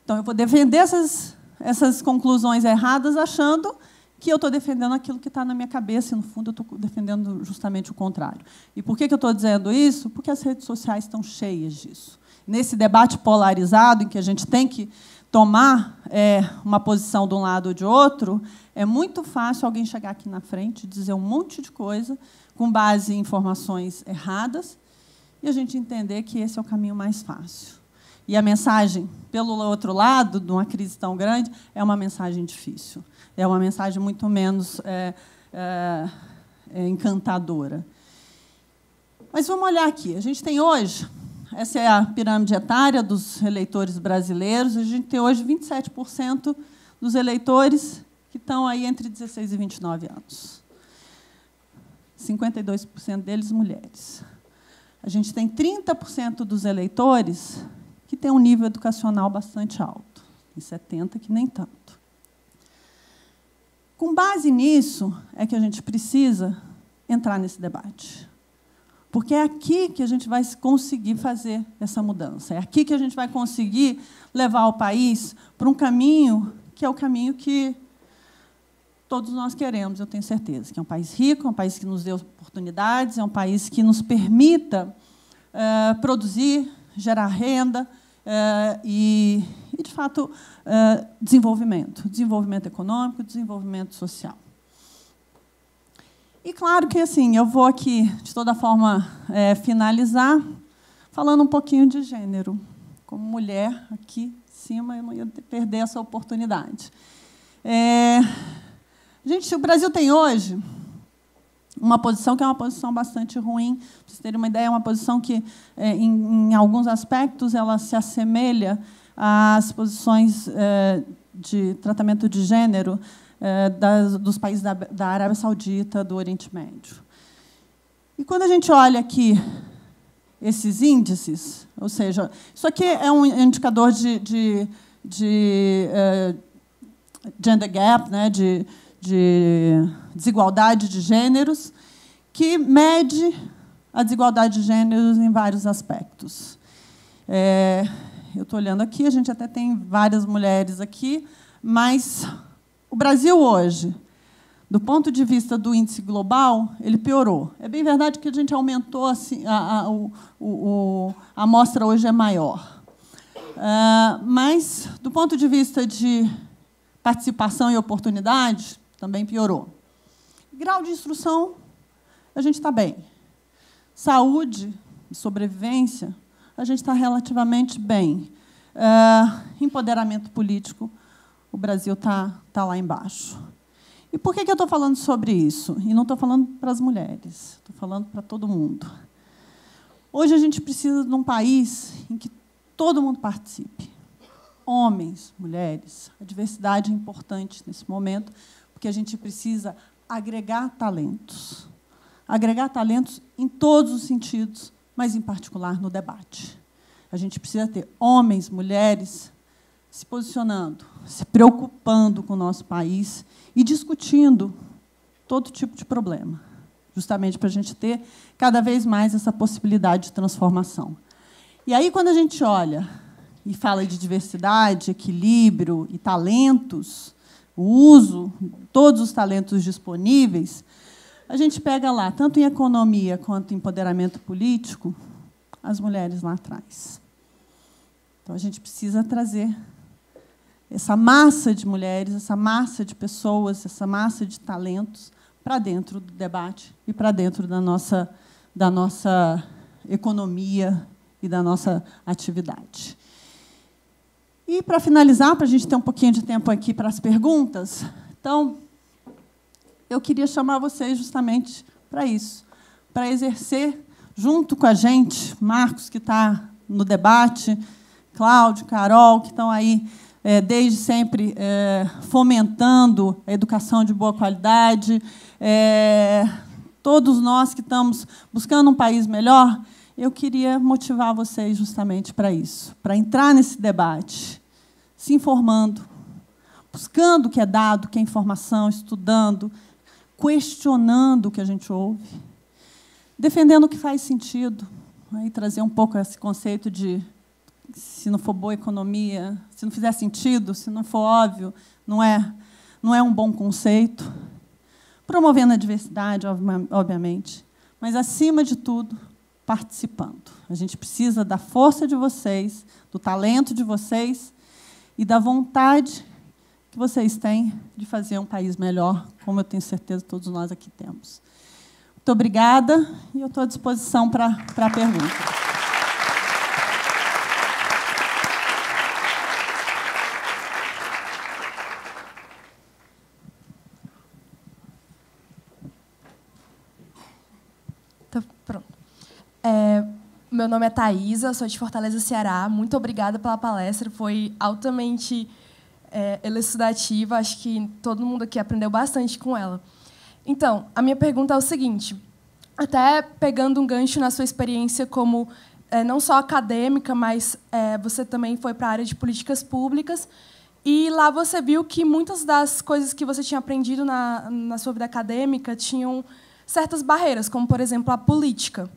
[SPEAKER 2] então eu vou defender essas conclusões erradas achando que eu estou defendendo aquilo que está na minha cabeça, e, no fundo, eu estou defendendo justamente o contrário. E por que eu estou dizendo isso? Porque as redes sociais estão cheias disso. Nesse debate polarizado, em que a gente tem que tomar uma posição de um lado ou de outro, é muito fácil alguém chegar aqui na frente e dizer um monte de coisa com base em informações erradas e a gente entender que esse é o caminho mais fácil. E a mensagem, pelo outro lado, de uma crise tão grande, é uma mensagem difícil. É uma mensagem muito menos encantadora. Mas vamos olhar aqui. A gente tem hoje, essa é a pirâmide etária dos eleitores brasileiros, a gente tem hoje 27% dos eleitores que estão aí entre 16 e 29 anos. 52% deles mulheres. A gente tem 30% dos eleitores que têm um nível educacional bastante alto, e 70% que nem tanto. Com base nisso, é que a gente precisa entrar nesse debate. Porque é aqui que a gente vai conseguir fazer essa mudança. É aqui que a gente vai conseguir levar o país para um caminho que é o caminho que todos nós queremos, eu tenho certeza. Que é um país rico, é um país que nos dê oportunidades, é um país que nos permita produzir, gerar renda e e, de fato, desenvolvimento econômico, desenvolvimento social. E, claro que, assim, eu vou aqui, de toda forma, finalizar falando um pouquinho de gênero. Como mulher, aqui em cima, eu não ia perder essa oportunidade. Gente, o Brasil tem hoje uma posição que é uma posição bastante ruim. Para vocês terem uma ideia, é uma posição que, em alguns aspectos, ela se assemelha às posições de tratamento de gênero dos países da Arábia Saudita, do Oriente Médio. E quando a gente olha aqui esses índices, ou seja, isso aqui é um indicador de gender gap, né, de desigualdade de gêneros, que mede a desigualdade de gêneros em vários aspectos. Eu estou olhando aqui, a gente até tem várias mulheres aqui, mas o Brasil hoje, do ponto de vista do índice global, ele piorou. É bem verdade que a gente aumentou, assim, a amostra hoje é maior. Mas, do ponto de vista de participação e oportunidade, também piorou. Grau de instrução, a gente está bem. Saúde e sobrevivência, a gente está relativamente bem. Empoderamento político, o Brasil está lá embaixo. E por que eu estou falando sobre isso? E não estou falando para as mulheres, estou falando para todo mundo. Hoje a gente precisa de um país em que todo mundo participe. Homens, mulheres, a diversidade é importante nesse momento, porque a gente precisa agregar talentos. Agregar talentos em todos os sentidos, mas, em particular, no debate. A gente precisa ter homens, mulheres se posicionando, se preocupando com o nosso país e discutindo todo tipo de problema, justamente para a gente ter cada vez mais essa possibilidade de transformação. E aí, quando a gente olha e fala de diversidade, equilíbrio e talentos, o uso de todos os talentos disponíveis, a gente pega lá, tanto em economia quanto em empoderamento político, as mulheres lá atrás. Então, a gente precisa trazer essa massa de mulheres, essa massa de pessoas, essa massa de talentos para dentro do debate e para dentro da nossa economia e da nossa atividade. E, para finalizar, para a gente ter um pouquinho de tempo aqui para as perguntas, então, eu queria chamar vocês justamente para isso, para exercer, junto com a gente, Marcos, que está no debate, Cláudio, Carol, que estão aí desde sempre fomentando a educação de boa qualidade, todos nós que estamos buscando um país melhor, eu queria motivar vocês justamente para isso, para entrar nesse debate, se informando, buscando o que é dado, o que é informação, estudando, questionando o que a gente ouve, defendendo o que faz sentido, aí trazer um pouco esse conceito de se não for boa economia, se não fizer sentido, se não for óbvio, não é um bom conceito. Promovendo a diversidade, obviamente, mas, acima de tudo, participando. A gente precisa da força de vocês, do talento de vocês e da vontade que vocês têm de fazer um país melhor, como eu tenho certeza que todos nós aqui temos. Muito obrigada e eu estou à disposição para a pergunta.
[SPEAKER 3] Pronto. Meu nome é Thaisa, sou de Fortaleza, Ceará. Muito obrigada pela palestra, foi altamente elucidativa. Acho que todo mundo aqui aprendeu bastante com ela. Então, a minha pergunta é o seguinte, até pegando um gancho na sua experiência como não só acadêmica, mas você também foi para a área de políticas públicas, e lá você viu que muitas das coisas que você tinha aprendido na sua vida acadêmica tinham certas barreiras, como, por exemplo, a política.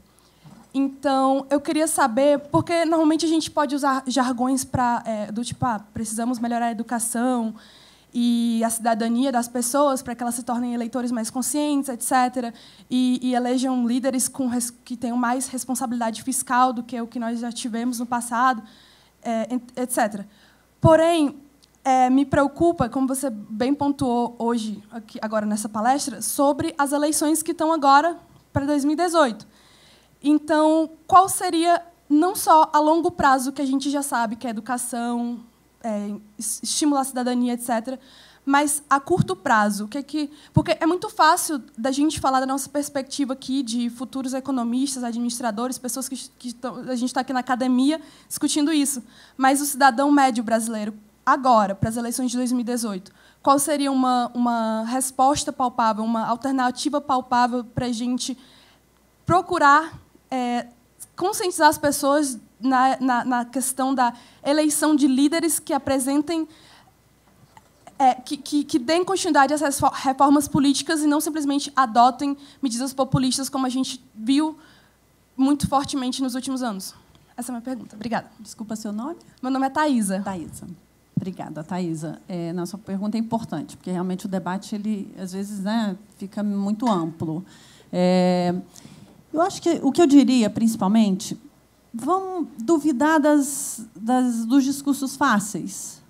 [SPEAKER 3] Então, eu queria saber, porque normalmente a gente pode usar jargões do tipo, precisamos melhorar a educação e a cidadania das pessoas para que elas se tornem eleitores mais conscientes, etc., e elejam líderes que tenham mais responsabilidade fiscal do que o que nós já tivemos no passado, etc. Porém, me preocupa, como você bem pontuou hoje, agora nessa palestra, sobre as eleições que estão agora para 2018. Então, qual seria, não só a longo prazo, que a gente já sabe, que é educação, estimular a cidadania, etc., mas a curto prazo, porque é muito fácil da gente falar da nossa perspectiva aqui de futuros economistas, administradores, pessoas a gente está aqui na academia discutindo isso, mas o cidadão médio brasileiro, agora, para as eleições de 2018, qual seria uma resposta palpável, uma alternativa palpável para a gente procurar conscientizar as pessoas na questão da eleição de líderes que apresentem que deem continuidade a essas reformas políticas e não simplesmente adotem medidas populistas, como a gente viu muito fortemente nos últimos anos? Essa é a minha pergunta. Obrigada.
[SPEAKER 2] Desculpa, seu nome?
[SPEAKER 3] Meu nome é Thaísa.
[SPEAKER 2] Thaísa. Obrigada, Thaísa. Nossa pergunta é importante, porque realmente o debate, ele, às vezes, fica muito amplo. Eu acho que o que eu diria, principalmente, vamos duvidar dos discursos fáceis.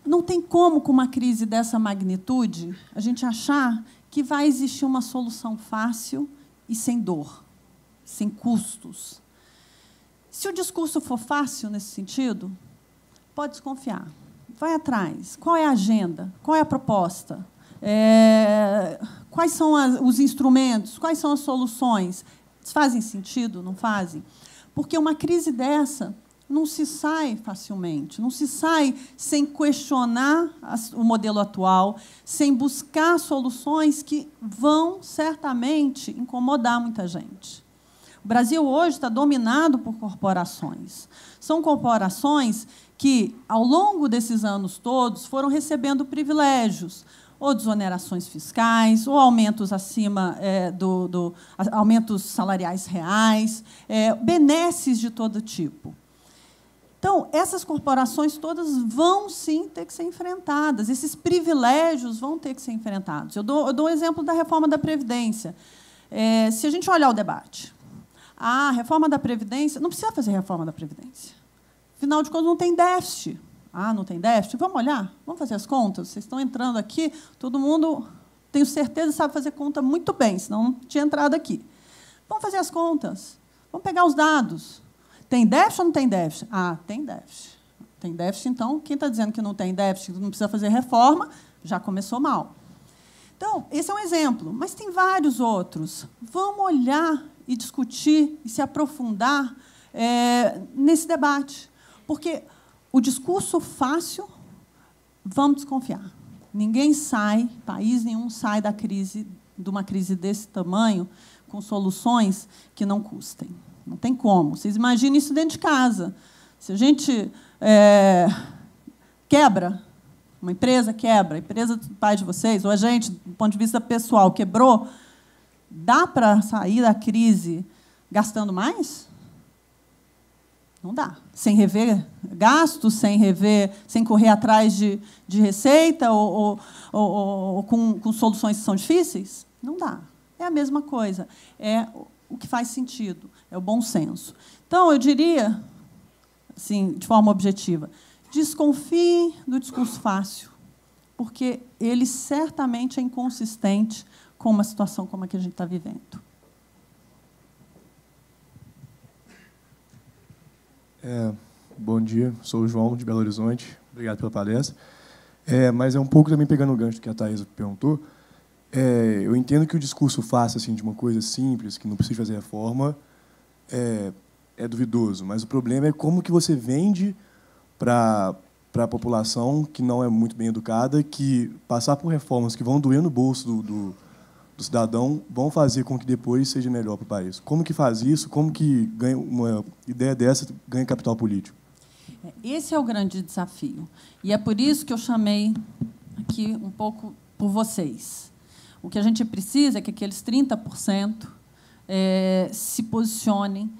[SPEAKER 2] Não tem como, com uma crise dessa magnitude, a gente achar que vai existir uma solução fácil e sem dor, sem custos. Se o discurso for fácil nesse sentido, pode desconfiar. Vai atrás. Qual é a agenda? Qual é a proposta? Quais são os instrumentos? Quais são as soluções? Fazem sentido? Não fazem? Porque uma crise dessa não se sai facilmente, não se sai sem questionar o modelo atual, sem buscar soluções que vão, certamente, incomodar muita gente. O Brasil hoje está dominado por corporações. São corporações que, ao longo desses anos todos, foram recebendo privilégios, ou desonerações fiscais, ou aumentos acima aumentos salariais reais, benesses de todo tipo. Então, essas corporações todas vão, sim, ter que ser enfrentadas. Esses privilégios vão ter que ser enfrentados. Eu dou um exemplo da reforma da Previdência. Se a gente olhar o debate, a reforma da Previdência... Não precisa fazer reforma da Previdência. Afinal de contas, não tem déficit. Não tem déficit? Vamos olhar? Vamos fazer as contas? Vocês estão entrando aqui, todo mundo, tenho certeza, sabe fazer conta muito bem, senão não tinha entrado aqui. Vamos fazer as contas. Vamos pegar os dados. Tem déficit ou não tem déficit? Tem déficit. Tem déficit, então, quem está dizendo que não tem déficit, que não precisa fazer reforma, já começou mal. Então, esse é um exemplo, mas tem vários outros. Vamos olhar e discutir e se aprofundar nesse debate. Porque o discurso fácil, vamos desconfiar. Ninguém sai, país nenhum sai de uma crise desse tamanho com soluções que não custem. Não tem como. Vocês imaginem isso dentro de casa. Se a gente quebra, uma empresa quebra, a empresa do pai de vocês, ou a gente, do ponto de vista pessoal, quebrou, dá para sair da crise gastando mais? Não dá. Sem rever gastos, sem correr atrás de receita ou com soluções que são difíceis? Não dá. É a mesma coisa. É o que faz sentido, é o bom senso. Então, eu diria, assim, de forma objetiva, desconfie do discurso fácil, porque ele certamente é inconsistente com uma situação como a que a gente está vivendo.
[SPEAKER 4] Bom dia, sou o João, de Belo Horizonte. Obrigado pela palestra. Mas é um pouco também pegando o gancho que a Thaísa perguntou. Eu entendo que o discurso fácil, assim, de uma coisa simples, que não precisa fazer reforma, é duvidoso. Mas o problema é como que você vende para a população que não é muito bem educada, que passar por reformas que vão doer no bolso do cidadão vão fazer com que depois seja melhor para o país. Como que faz isso? Como que ganha uma ideia dessa ganha capital político?
[SPEAKER 2] Esse é o grande desafio. E é por isso que eu chamei aqui um pouco por vocês. O que a gente precisa é que aqueles 30% se posicionem,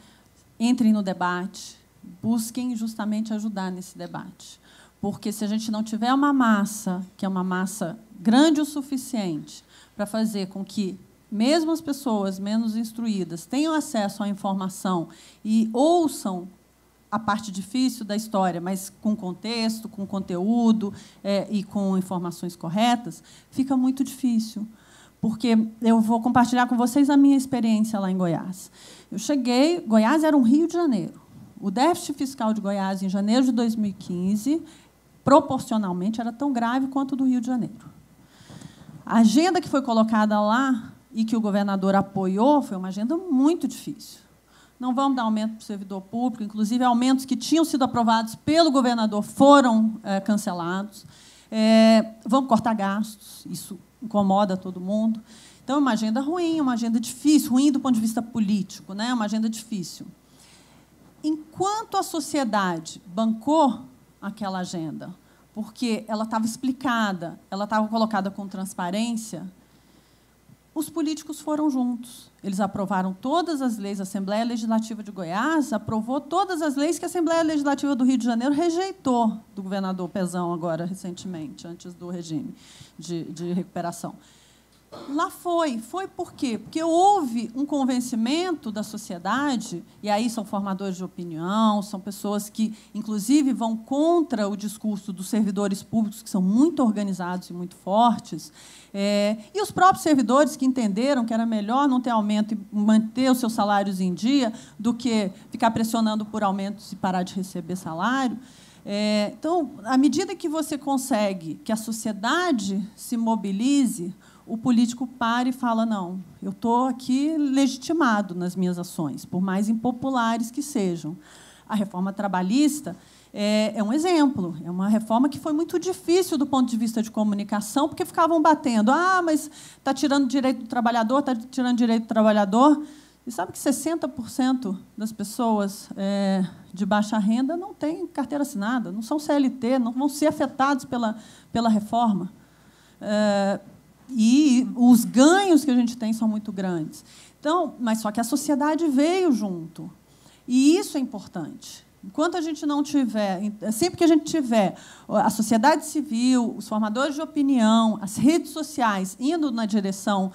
[SPEAKER 2] entrem no debate, busquem justamente ajudar nesse debate. Porque, se a gente não tiver uma massa, que é uma massa grande o suficiente, para fazer com que, mesmo as pessoas menos instruídas, tenham acesso à informação e ouçam a parte difícil da história, mas com contexto, com conteúdo e com informações corretas, fica muito difícil. Porque eu vou compartilhar com vocês a minha experiência lá em Goiás. Eu cheguei, Goiás era um Rio de Janeiro. O déficit fiscal de Goiás, em janeiro de 2015, proporcionalmente, era tão grave quanto o do Rio de Janeiro. A agenda que foi colocada lá e que o governador apoiou foi uma agenda muito difícil. Não vamos dar aumento para o servidor público, inclusive aumentos que tinham sido aprovados pelo governador foram cancelados. Vamos cortar gastos, isso incomoda todo mundo. Então, é uma agenda ruim, uma agenda difícil, ruim do ponto de vista político, né? Uma agenda difícil. Enquanto a sociedade bancou aquela agenda, porque ela estava explicada, ela estava colocada com transparência, os políticos foram juntos. Eles aprovaram todas as leis. A Assembleia Legislativa de Goiás aprovou todas as leis que a Assembleia Legislativa do Rio de Janeiro rejeitou, do governador Pezão, agora, recentemente, antes do regime de recuperação. Lá foi. Foi por quê? Porque houve um convencimento da sociedade, e aí são formadores de opinião, são pessoas que, inclusive, vão contra o discurso dos servidores públicos, que são muito organizados e muito fortes, e os próprios servidores que entenderam que era melhor não ter aumento e manter os seus salários em dia do que ficar pressionando por aumentos e parar de receber salário. Então, à medida que você consegue que a sociedade se mobilize, o político para e fala, não, eu estou aqui legitimado nas minhas ações, por mais impopulares que sejam. A reforma trabalhista é um exemplo, é uma reforma que foi muito difícil do ponto de vista de comunicação, porque ficavam batendo, mas está tirando direito do trabalhador, está tirando direito do trabalhador. E sabe que 60% das pessoas de baixa renda não têm carteira assinada, não são CLT, não vão ser afetados pela reforma. E os ganhos que a gente tem são muito grandes. Então, mas só que a sociedade veio junto. E isso é importante. Enquanto a gente não tiver, sempre que a gente tiver a sociedade civil, os formadores de opinião, as redes sociais indo na direção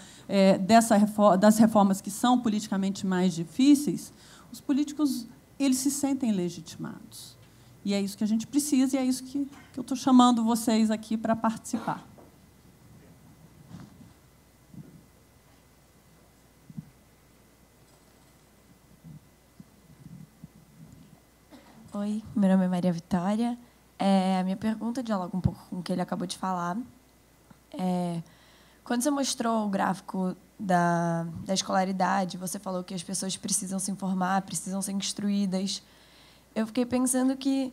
[SPEAKER 2] das reformas que são politicamente mais difíceis, os políticos eles se sentem legitimados. E é isso que a gente precisa, e é isso que eu estou chamando vocês aqui para participar.
[SPEAKER 5] Oi, meu nome é Maria Vitória. A minha pergunta dialoga um pouco com o que ele acabou de falar. Quando você mostrou o gráfico da escolaridade, você falou que as pessoas precisam se informar, precisam ser instruídas. Eu fiquei pensando que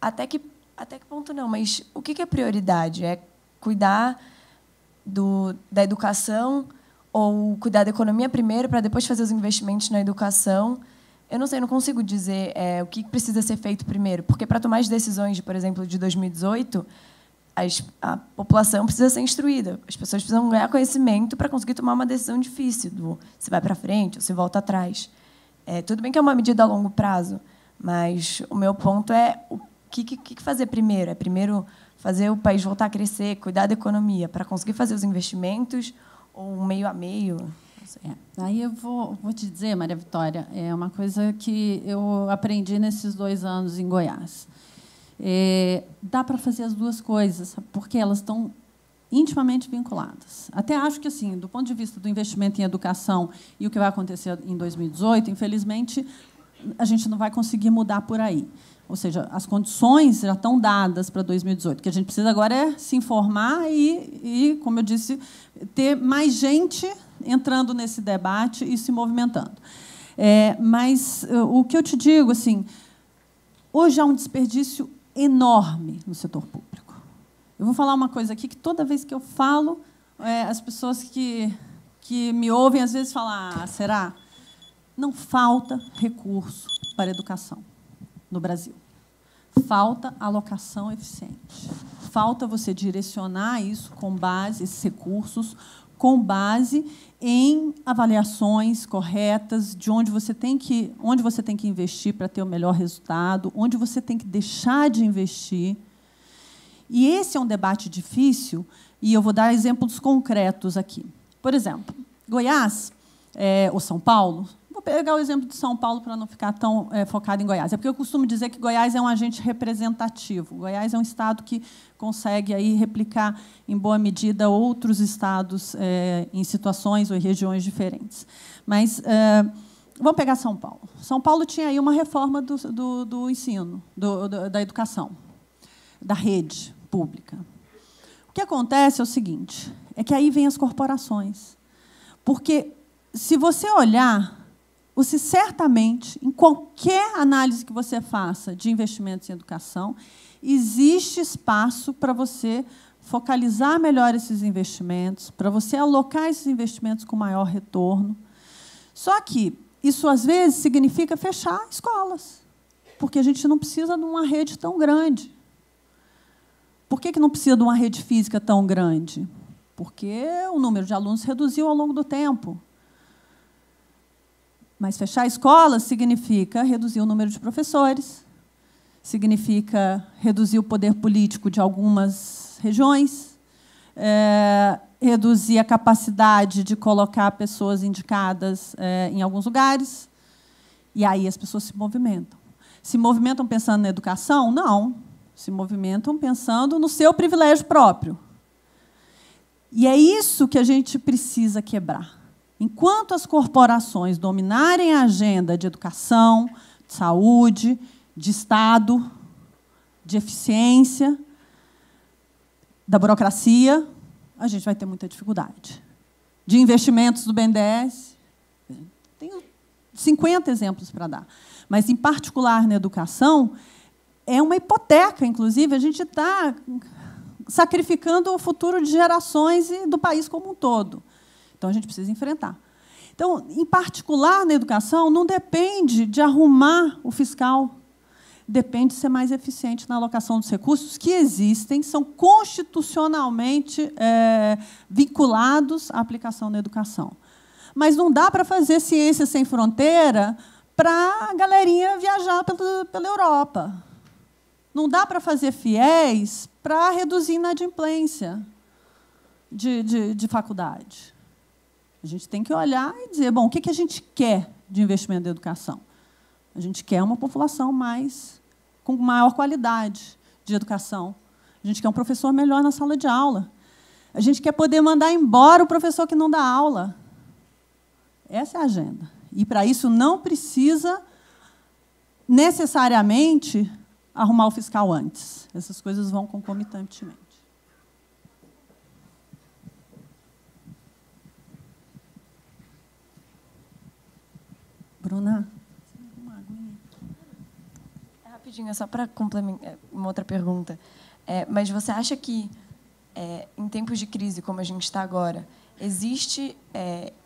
[SPEAKER 5] até que ponto não, mas o que é prioridade? É cuidar da educação ou cuidar da economia primeiro para depois fazer os investimentos na educação? Eu não sei, não consigo dizer o que precisa ser feito primeiro, porque para tomar as decisões, por exemplo, de 2018, a população precisa ser instruída, as pessoas precisam ganhar conhecimento para conseguir tomar uma decisão difícil, se vai para frente ou se volta atrás. Tudo bem que é uma medida a longo prazo, mas o meu ponto é o que fazer primeiro? É primeiro fazer o país voltar a crescer, cuidar da economia, para conseguir fazer os investimentos, ou meio a meio?
[SPEAKER 2] Aí eu vou te dizer, Maria Vitória, é uma coisa que eu aprendi nesses 2 anos em Goiás. Dá para fazer as duas coisas, porque elas estão intimamente vinculadas. Até acho que, assim, do ponto de vista do investimento em educação e o que vai acontecer em 2018, infelizmente, a gente não vai conseguir mudar por aí. Ou seja, as condições já estão dadas para 2018. O que a gente precisa agora é se informar e, como eu disse, ter mais gente entrando nesse debate e se movimentando. Mas o que eu te digo, assim, hoje há um desperdício enorme no setor público. Eu vou falar uma coisa aqui que toda vez que eu falo, as pessoas que me ouvem às vezes falam, será? Não falta recurso para a educação no Brasil. Falta alocação eficiente. Falta você direcionar isso com base, esses recursos, com base em avaliações corretas de onde você tem que investir para ter o melhor resultado, onde você tem que deixar de investir. E esse é um debate difícil, e eu vou dar exemplos concretos aqui. Por exemplo, Goiás ou São Paulo, vou pegar o exemplo de São Paulo para não ficar tão focado em Goiás. É porque eu costumo dizer que Goiás é um agente representativo. Goiás é um estado que consegue aí replicar, em boa medida, outros estados em situações ou em regiões diferentes. Mas vamos pegar São Paulo. São Paulo tinha aí uma reforma do ensino, da educação, da rede pública. O que acontece é o seguinte, é que aí vem as corporações. Porque, se você olhar, você certamente, em qualquer análise que você faça de investimentos em educação, existe espaço para você focalizar melhor esses investimentos, para você alocar esses investimentos com maior retorno. Só que isso, às vezes, significa fechar escolas, porque a gente não precisa de uma rede tão grande. Por que não precisa de uma rede física tão grande? Porque o número de alunos reduziu ao longo do tempo. Mas fechar escolas significa reduzir o número de professores, significa reduzir o poder político de algumas regiões, reduzir a capacidade de colocar pessoas indicadas em alguns lugares. E aí as pessoas se movimentam. Se movimentam pensando na educação? Não. Se movimentam pensando no seu privilégio próprio. E é isso que a gente precisa quebrar. Enquanto as corporações dominarem a agenda de educação, de saúde, de Estado, de eficiência, da burocracia, a gente vai ter muita dificuldade. De investimentos do BNDES, tenho 50 exemplos para dar. Mas, em particular, na educação, é uma hipoteca, inclusive, a gente está sacrificando o futuro de gerações e do país como um todo. Então, a gente precisa enfrentar. Então, em particular, na educação, não depende de arrumar o fiscal, depende de ser mais eficiente na alocação dos recursos que existem, são constitucionalmente vinculados à aplicação na educação. Mas não dá para fazer ciência sem fronteira para a galerinha viajar pela Europa. Não dá para fazer FIES para reduzir a inadimplência de faculdade. A gente tem que olhar e dizer, bom, o que a gente quer de investimento na educação? A gente quer uma população com maior qualidade de educação. A gente quer um professor melhor na sala de aula. A gente quer poder mandar embora o professor que não dá aula. Essa é a agenda. E, para isso, não precisa necessariamente arrumar o fiscal antes. Essas coisas vão concomitantemente. Bruna?
[SPEAKER 5] Rapidinho, é só para complementar uma outra pergunta. Mas você acha que, em tempos de crise, como a gente está agora, existe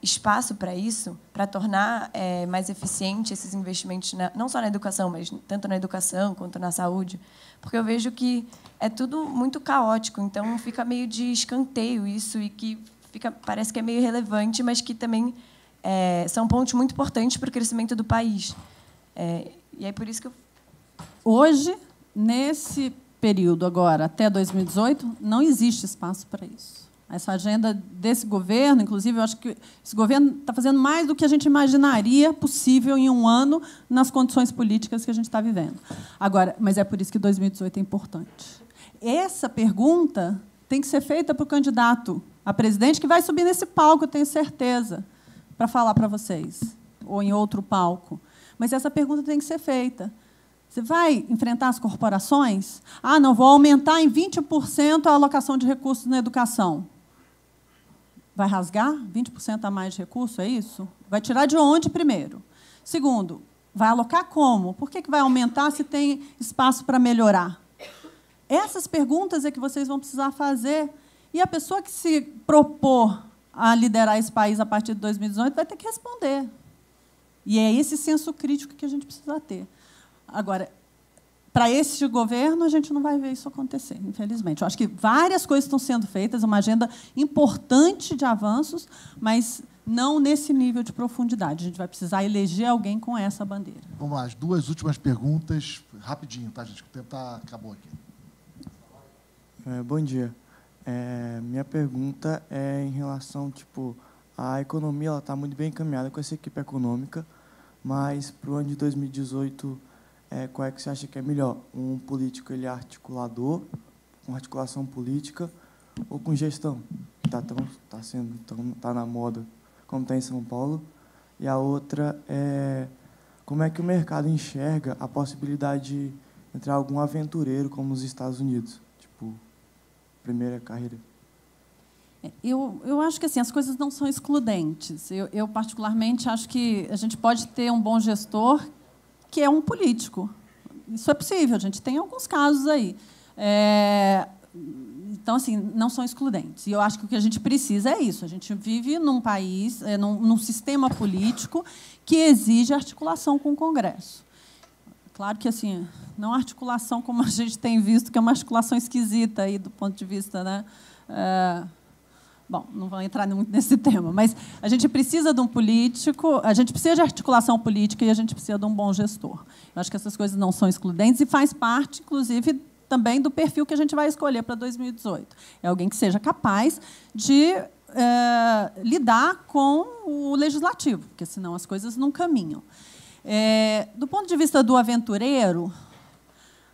[SPEAKER 5] espaço para isso, para tornar mais eficiente esses investimentos, não só na educação, mas tanto na educação quanto na saúde? Porque eu vejo que é tudo muito caótico, então fica meio de escanteio isso, e que parece que é meio irrelevante, mas que também são pontos muito importantes para o crescimento do país. E é por isso que
[SPEAKER 2] Hoje, nesse período agora, até 2018, não existe espaço para isso. Essa agenda desse governo, inclusive, eu acho que esse governo está fazendo mais do que a gente imaginaria possível em um ano nas condições políticas que a gente está vivendo. Agora, mas é por isso que 2018 é importante. Essa pergunta tem que ser feita para o candidato a presidente, que vai subir nesse palco, eu tenho certeza, para falar para vocês, ou em outro palco. Mas essa pergunta tem que ser feita. Você vai enfrentar as corporações? Ah, não, vou aumentar em 20% a alocação de recursos na educação. Vai rasgar 20% a mais de recurso, é isso? Vai tirar de onde primeiro? Segundo, vai alocar como? Por que vai aumentar se tem espaço para melhorar? Essas perguntas é que vocês vão precisar fazer. E a pessoa que se propor a liderar esse país a partir de 2018 vai ter que responder. E é esse senso crítico que a gente precisa ter. Agora, para esse governo, a gente não vai ver isso acontecer, infelizmente. Eu acho que várias coisas estão sendo feitas, uma agenda importante de avanços, mas não nesse nível de profundidade. A gente vai precisar eleger alguém com essa bandeira.
[SPEAKER 1] Vamos lá, as duas últimas perguntas, rapidinho, tá, gente? O tempo acabou aqui.
[SPEAKER 6] Bom dia. Minha pergunta é em relação, à economia. Ela está muito bem encaminhada com essa equipe econômica, Mas para o ano de 2018, qual é que você acha que é melhor? Um político ele é articulador, com articulação política, ou com gestão? Tá na moda, como está em São Paulo. E a outra é como é que o mercado enxerga a possibilidade de entrar algum aventureiro como nos Estados Unidos, tipo, primeira carreira.
[SPEAKER 2] Eu acho que assim, as coisas não são excludentes. Eu, particularmente, acho que a gente pode ter um bom gestor que é um político. Isso é possível, a gente tem alguns casos aí. Então, assim, não são excludentes. E eu acho que o que a gente precisa é isso. A gente vive num país, num sistema político que exige articulação com o Congresso. Claro que, assim, não articulação como a gente tem visto, que é uma articulação esquisita aí do ponto de vista, né? Bom, não vou entrar muito nesse tema, mas a gente precisa de um político, a gente precisa de articulação política e a gente precisa de um bom gestor. Eu acho que essas coisas não são excludentes e faz parte, inclusive, também do perfil que a gente vai escolher para 2018. É alguém que seja capaz de lidar com o legislativo, porque senão as coisas não caminham. Do ponto de vista do aventureiro,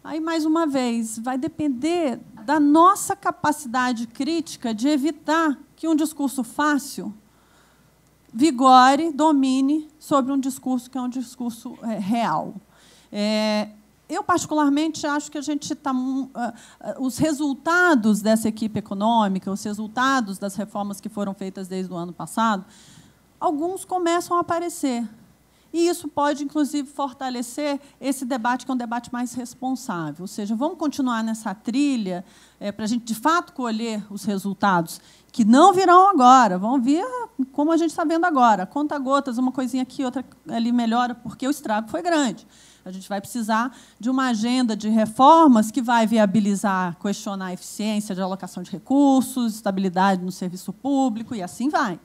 [SPEAKER 2] aí, mais uma vez, vai depender da nossa capacidade crítica de evitar que um discurso fácil vigore, domine sobre um discurso que é um discurso real. Eu, particularmente, acho que a gente está... os resultados dessa equipe econômica, os resultados das reformas que foram feitas desde o ano passado, alguns começam a aparecer. E isso pode, inclusive, fortalecer esse debate, que é um debate mais responsável. Ou seja, vamos continuar nessa trilha para a gente, de fato, colher os resultados, que não virão agora, vão vir como a gente está vendo agora. Conta-gotas, uma coisinha aqui, outra ali melhora, porque o estrago foi grande. A gente vai precisar de uma agenda de reformas que vai viabilizar, questionar a eficiência de alocação de recursos, estabilidade no serviço público, e assim vai.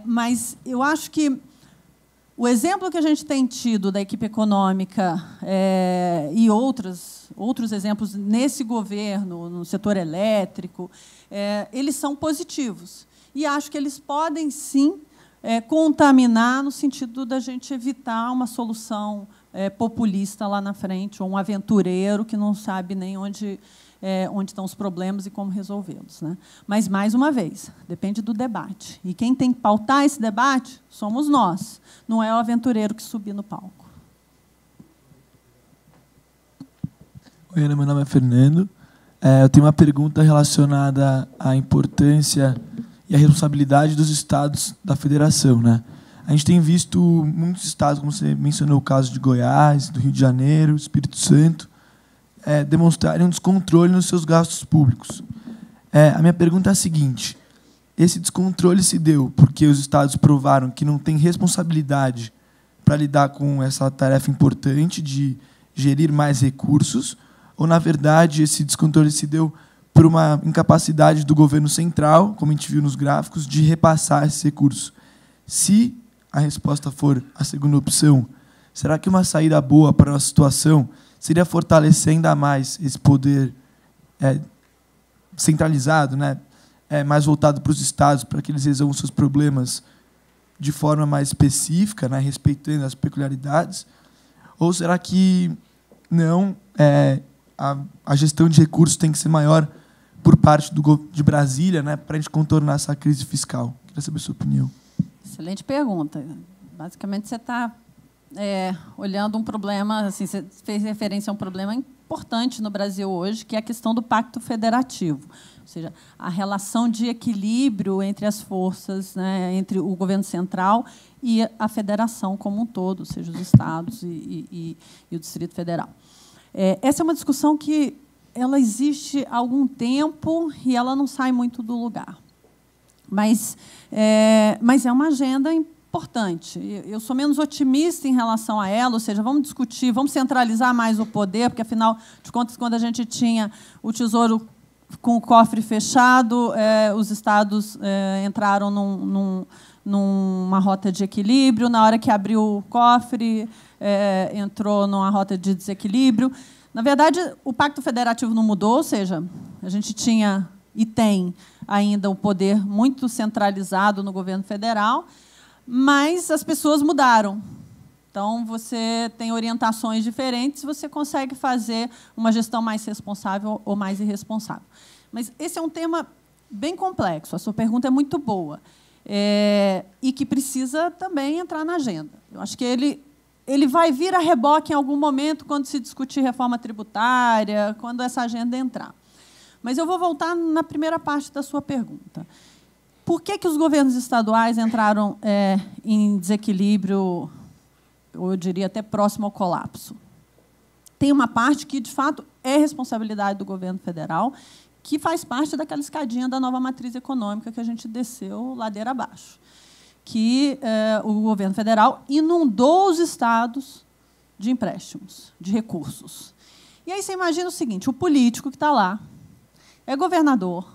[SPEAKER 2] Mas eu acho que o exemplo que a gente tem tido da equipe econômica e outros exemplos nesse governo, no setor elétrico, eles são positivos. E acho que eles podem, sim, contaminar no sentido da gente evitar uma solução populista lá na frente, ou um aventureiro que não sabe nem onde estão os problemas e como resolvê-los, né? Mas, mais uma vez, depende do debate. E quem tem que pautar esse debate somos nós, não é o aventureiro que subir no palco.
[SPEAKER 7] Oi, Ana, meu nome é Fernando. Eu tenho uma pergunta relacionada à importância e à responsabilidade dos estados da federação, né? A gente tem visto muitos estados, como você mencionou, o caso de Goiás, do Rio de Janeiro, Espírito Santo, demonstrarem um descontrole nos seus gastos públicos. A minha pergunta é a seguinte: esse descontrole se deu porque os estados provaram que não têm responsabilidade para lidar com essa tarefa importante de gerir mais recursos, ou, na verdade, esse descontrole se deu por uma incapacidade do governo central, como a gente viu nos gráficos, de repassar esses recursos? Se a resposta for a segunda opção, será que uma saída boa para a situação seria fortalecer ainda mais esse poder centralizado, né, mais voltado para os estados, para que eles resolvam seus problemas de forma mais específica, né, respeitando as peculiaridades? Ou será que não, a gestão de recursos tem que ser maior por parte de Brasília, né, para a gente contornar essa crise fiscal? Queria saber a sua opinião.
[SPEAKER 2] Excelente pergunta. Basicamente, você está olhando um problema, assim, você fez referência a um problema importante no Brasil hoje, que é a questão do pacto federativo, ou seja, a relação de equilíbrio entre as forças, né, entre o governo central e a federação como um todo, ou seja, os estados e o Distrito Federal. Essa é uma discussão que ela existe há algum tempo e ela não sai muito do lugar. Mas é uma agenda importante. Eu sou menos otimista em relação a ela, ou seja, vamos discutir, vamos centralizar mais o poder, porque, afinal de contas, quando a gente tinha o Tesouro com o cofre fechado, os estados entraram numa rota de equilíbrio, na hora que abriu o cofre, entrou numa rota de desequilíbrio. Na verdade, o Pacto Federativo não mudou, ou seja, a gente tinha e tem ainda um poder muito centralizado no governo federal, mas as pessoas mudaram. Então, você tem orientações diferentes, você consegue fazer uma gestão mais responsável ou mais irresponsável. Mas esse é um tema bem complexo, a sua pergunta é muito boa, e que precisa também entrar na agenda. Eu acho que ele vai vir a reboque em algum momento quando se discutir reforma tributária, quando essa agenda entrar. Mas eu vou voltar na primeira parte da sua pergunta. Por que os governos estaduais entraram em desequilíbrio, ou eu diria até próximo ao colapso? Tem uma parte que, de fato, é responsabilidade do governo federal, que faz parte daquela escadinha da nova matriz econômica que a gente desceu ladeira abaixo, que o governo federal inundou os estados de empréstimos, de recursos. E aí você imagina o seguinte, o político que está lá, é governador,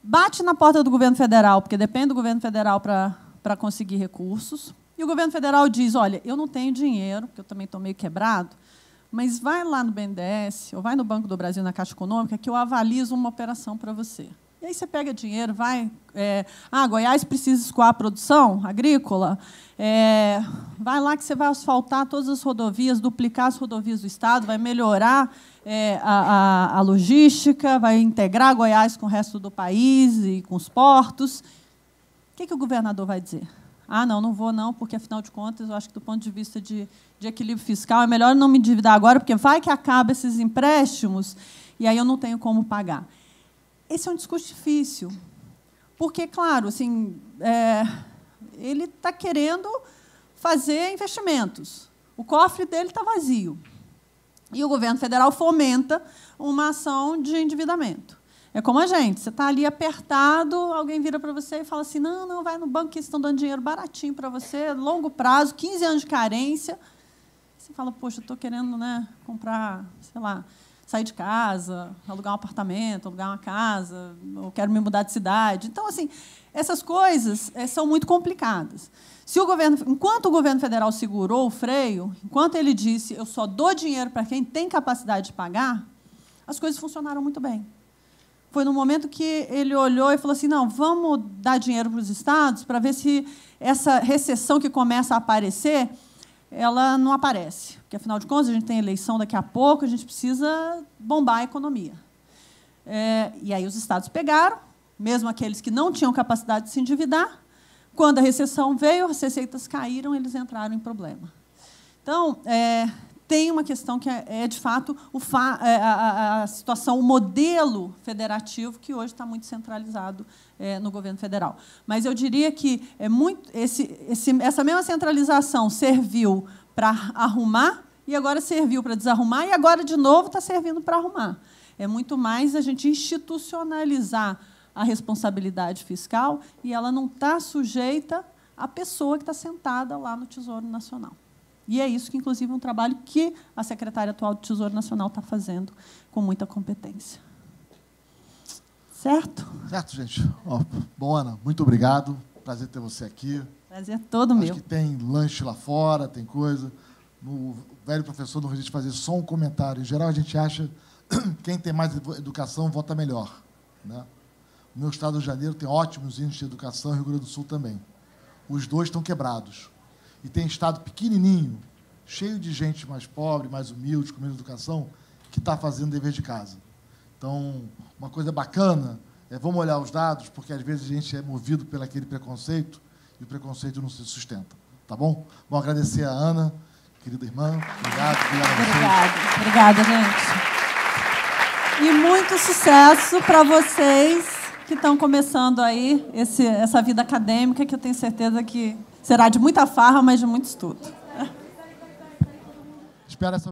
[SPEAKER 2] bate na porta do governo federal, porque depende do governo federal para conseguir recursos, e o governo federal diz, olha, eu não tenho dinheiro, porque eu também estou meio quebrado, mas vai lá no BNDES, ou vai no Banco do Brasil, na Caixa Econômica, que eu avalizo uma operação para você. E aí você pega dinheiro, vai... Goiás precisa escoar a produção agrícola, vai lá que você vai asfaltar todas as rodovias, duplicar as rodovias do Estado, vai melhorar a logística, vai integrar Goiás com o resto do país e com os portos. O que o governador vai dizer? Não vou não, porque, afinal de contas, eu acho que, do ponto de vista de equilíbrio fiscal, é melhor não me endividar agora, porque vai que acaba esses empréstimos e aí eu não tenho como pagar. Esse é um discurso difícil, porque, claro, assim, ele está querendo fazer investimentos. O cofre dele está vazio. E o governo federal fomenta uma ação de endividamento. É como a gente, você está ali apertado, alguém vira para você e fala assim, não, vai no banco que eles estão dando dinheiro baratinho para você, longo prazo, 15 anos de carência. Você fala, poxa, eu estou querendo, né, comprar, sei lá, sair de casa, alugar um apartamento, alugar uma casa, eu quero me mudar de cidade. Então, assim, essas coisas são muito complicadas. Enquanto o governo federal segurou o freio, enquanto ele disse, eu só dou dinheiro para quem tem capacidade de pagar, as coisas funcionaram muito bem. Foi no momento que ele olhou e falou assim, não, vamos dar dinheiro para os estados para ver se essa recessão que começa a aparecer, ela não aparece. Porque, afinal de contas, a gente tem eleição daqui a pouco, a gente precisa bombar a economia. E aí os estados pegaram, mesmo aqueles que não tinham capacidade de se endividar. Quando a recessão veio, as receitas caíram, eles entraram em problema. Então, tem uma questão que de fato, a situação, o modelo federativo, que hoje está muito centralizado no governo federal. Mas eu diria que essa mesma centralização serviu para arrumar, e agora serviu para desarrumar, e agora, de novo, está servindo para arrumar. É muito mais a gente institucionalizar a responsabilidade fiscal, e ela não está sujeita à pessoa que está sentada lá no Tesouro Nacional. E é isso que, inclusive, é um trabalho que a secretária atual do Tesouro Nacional está fazendo com muita competência. Certo?
[SPEAKER 1] Certo, gente. Bom, Ana, muito obrigado. Prazer ter você aqui.
[SPEAKER 2] Prazer todo meu.
[SPEAKER 1] Acho que tem lanche lá fora, tem coisa. No velho professor não resiste fazer só um comentário. Em geral, a gente acha que quem tem mais educação vota melhor, né? O meu estado do Rio de Janeiro tem ótimos índices de educação, e o Rio Grande do Sul também. Os dois estão quebrados. E tem estado pequenininho, cheio de gente mais pobre, mais humilde, com menos educação, que está fazendo dever de casa. Então, uma coisa bacana vamos olhar os dados, porque, às vezes, a gente é movido pelo aquele preconceito, e o preconceito não se sustenta. Tá bom? Bom, agradecer a Ana, querida irmã. Obrigado.
[SPEAKER 2] Obrigada, gente. E muito sucesso para vocês que estão começando aí essa vida acadêmica, que eu tenho certeza que será de muita farra, mas de muito estudo.
[SPEAKER 1] Espera essa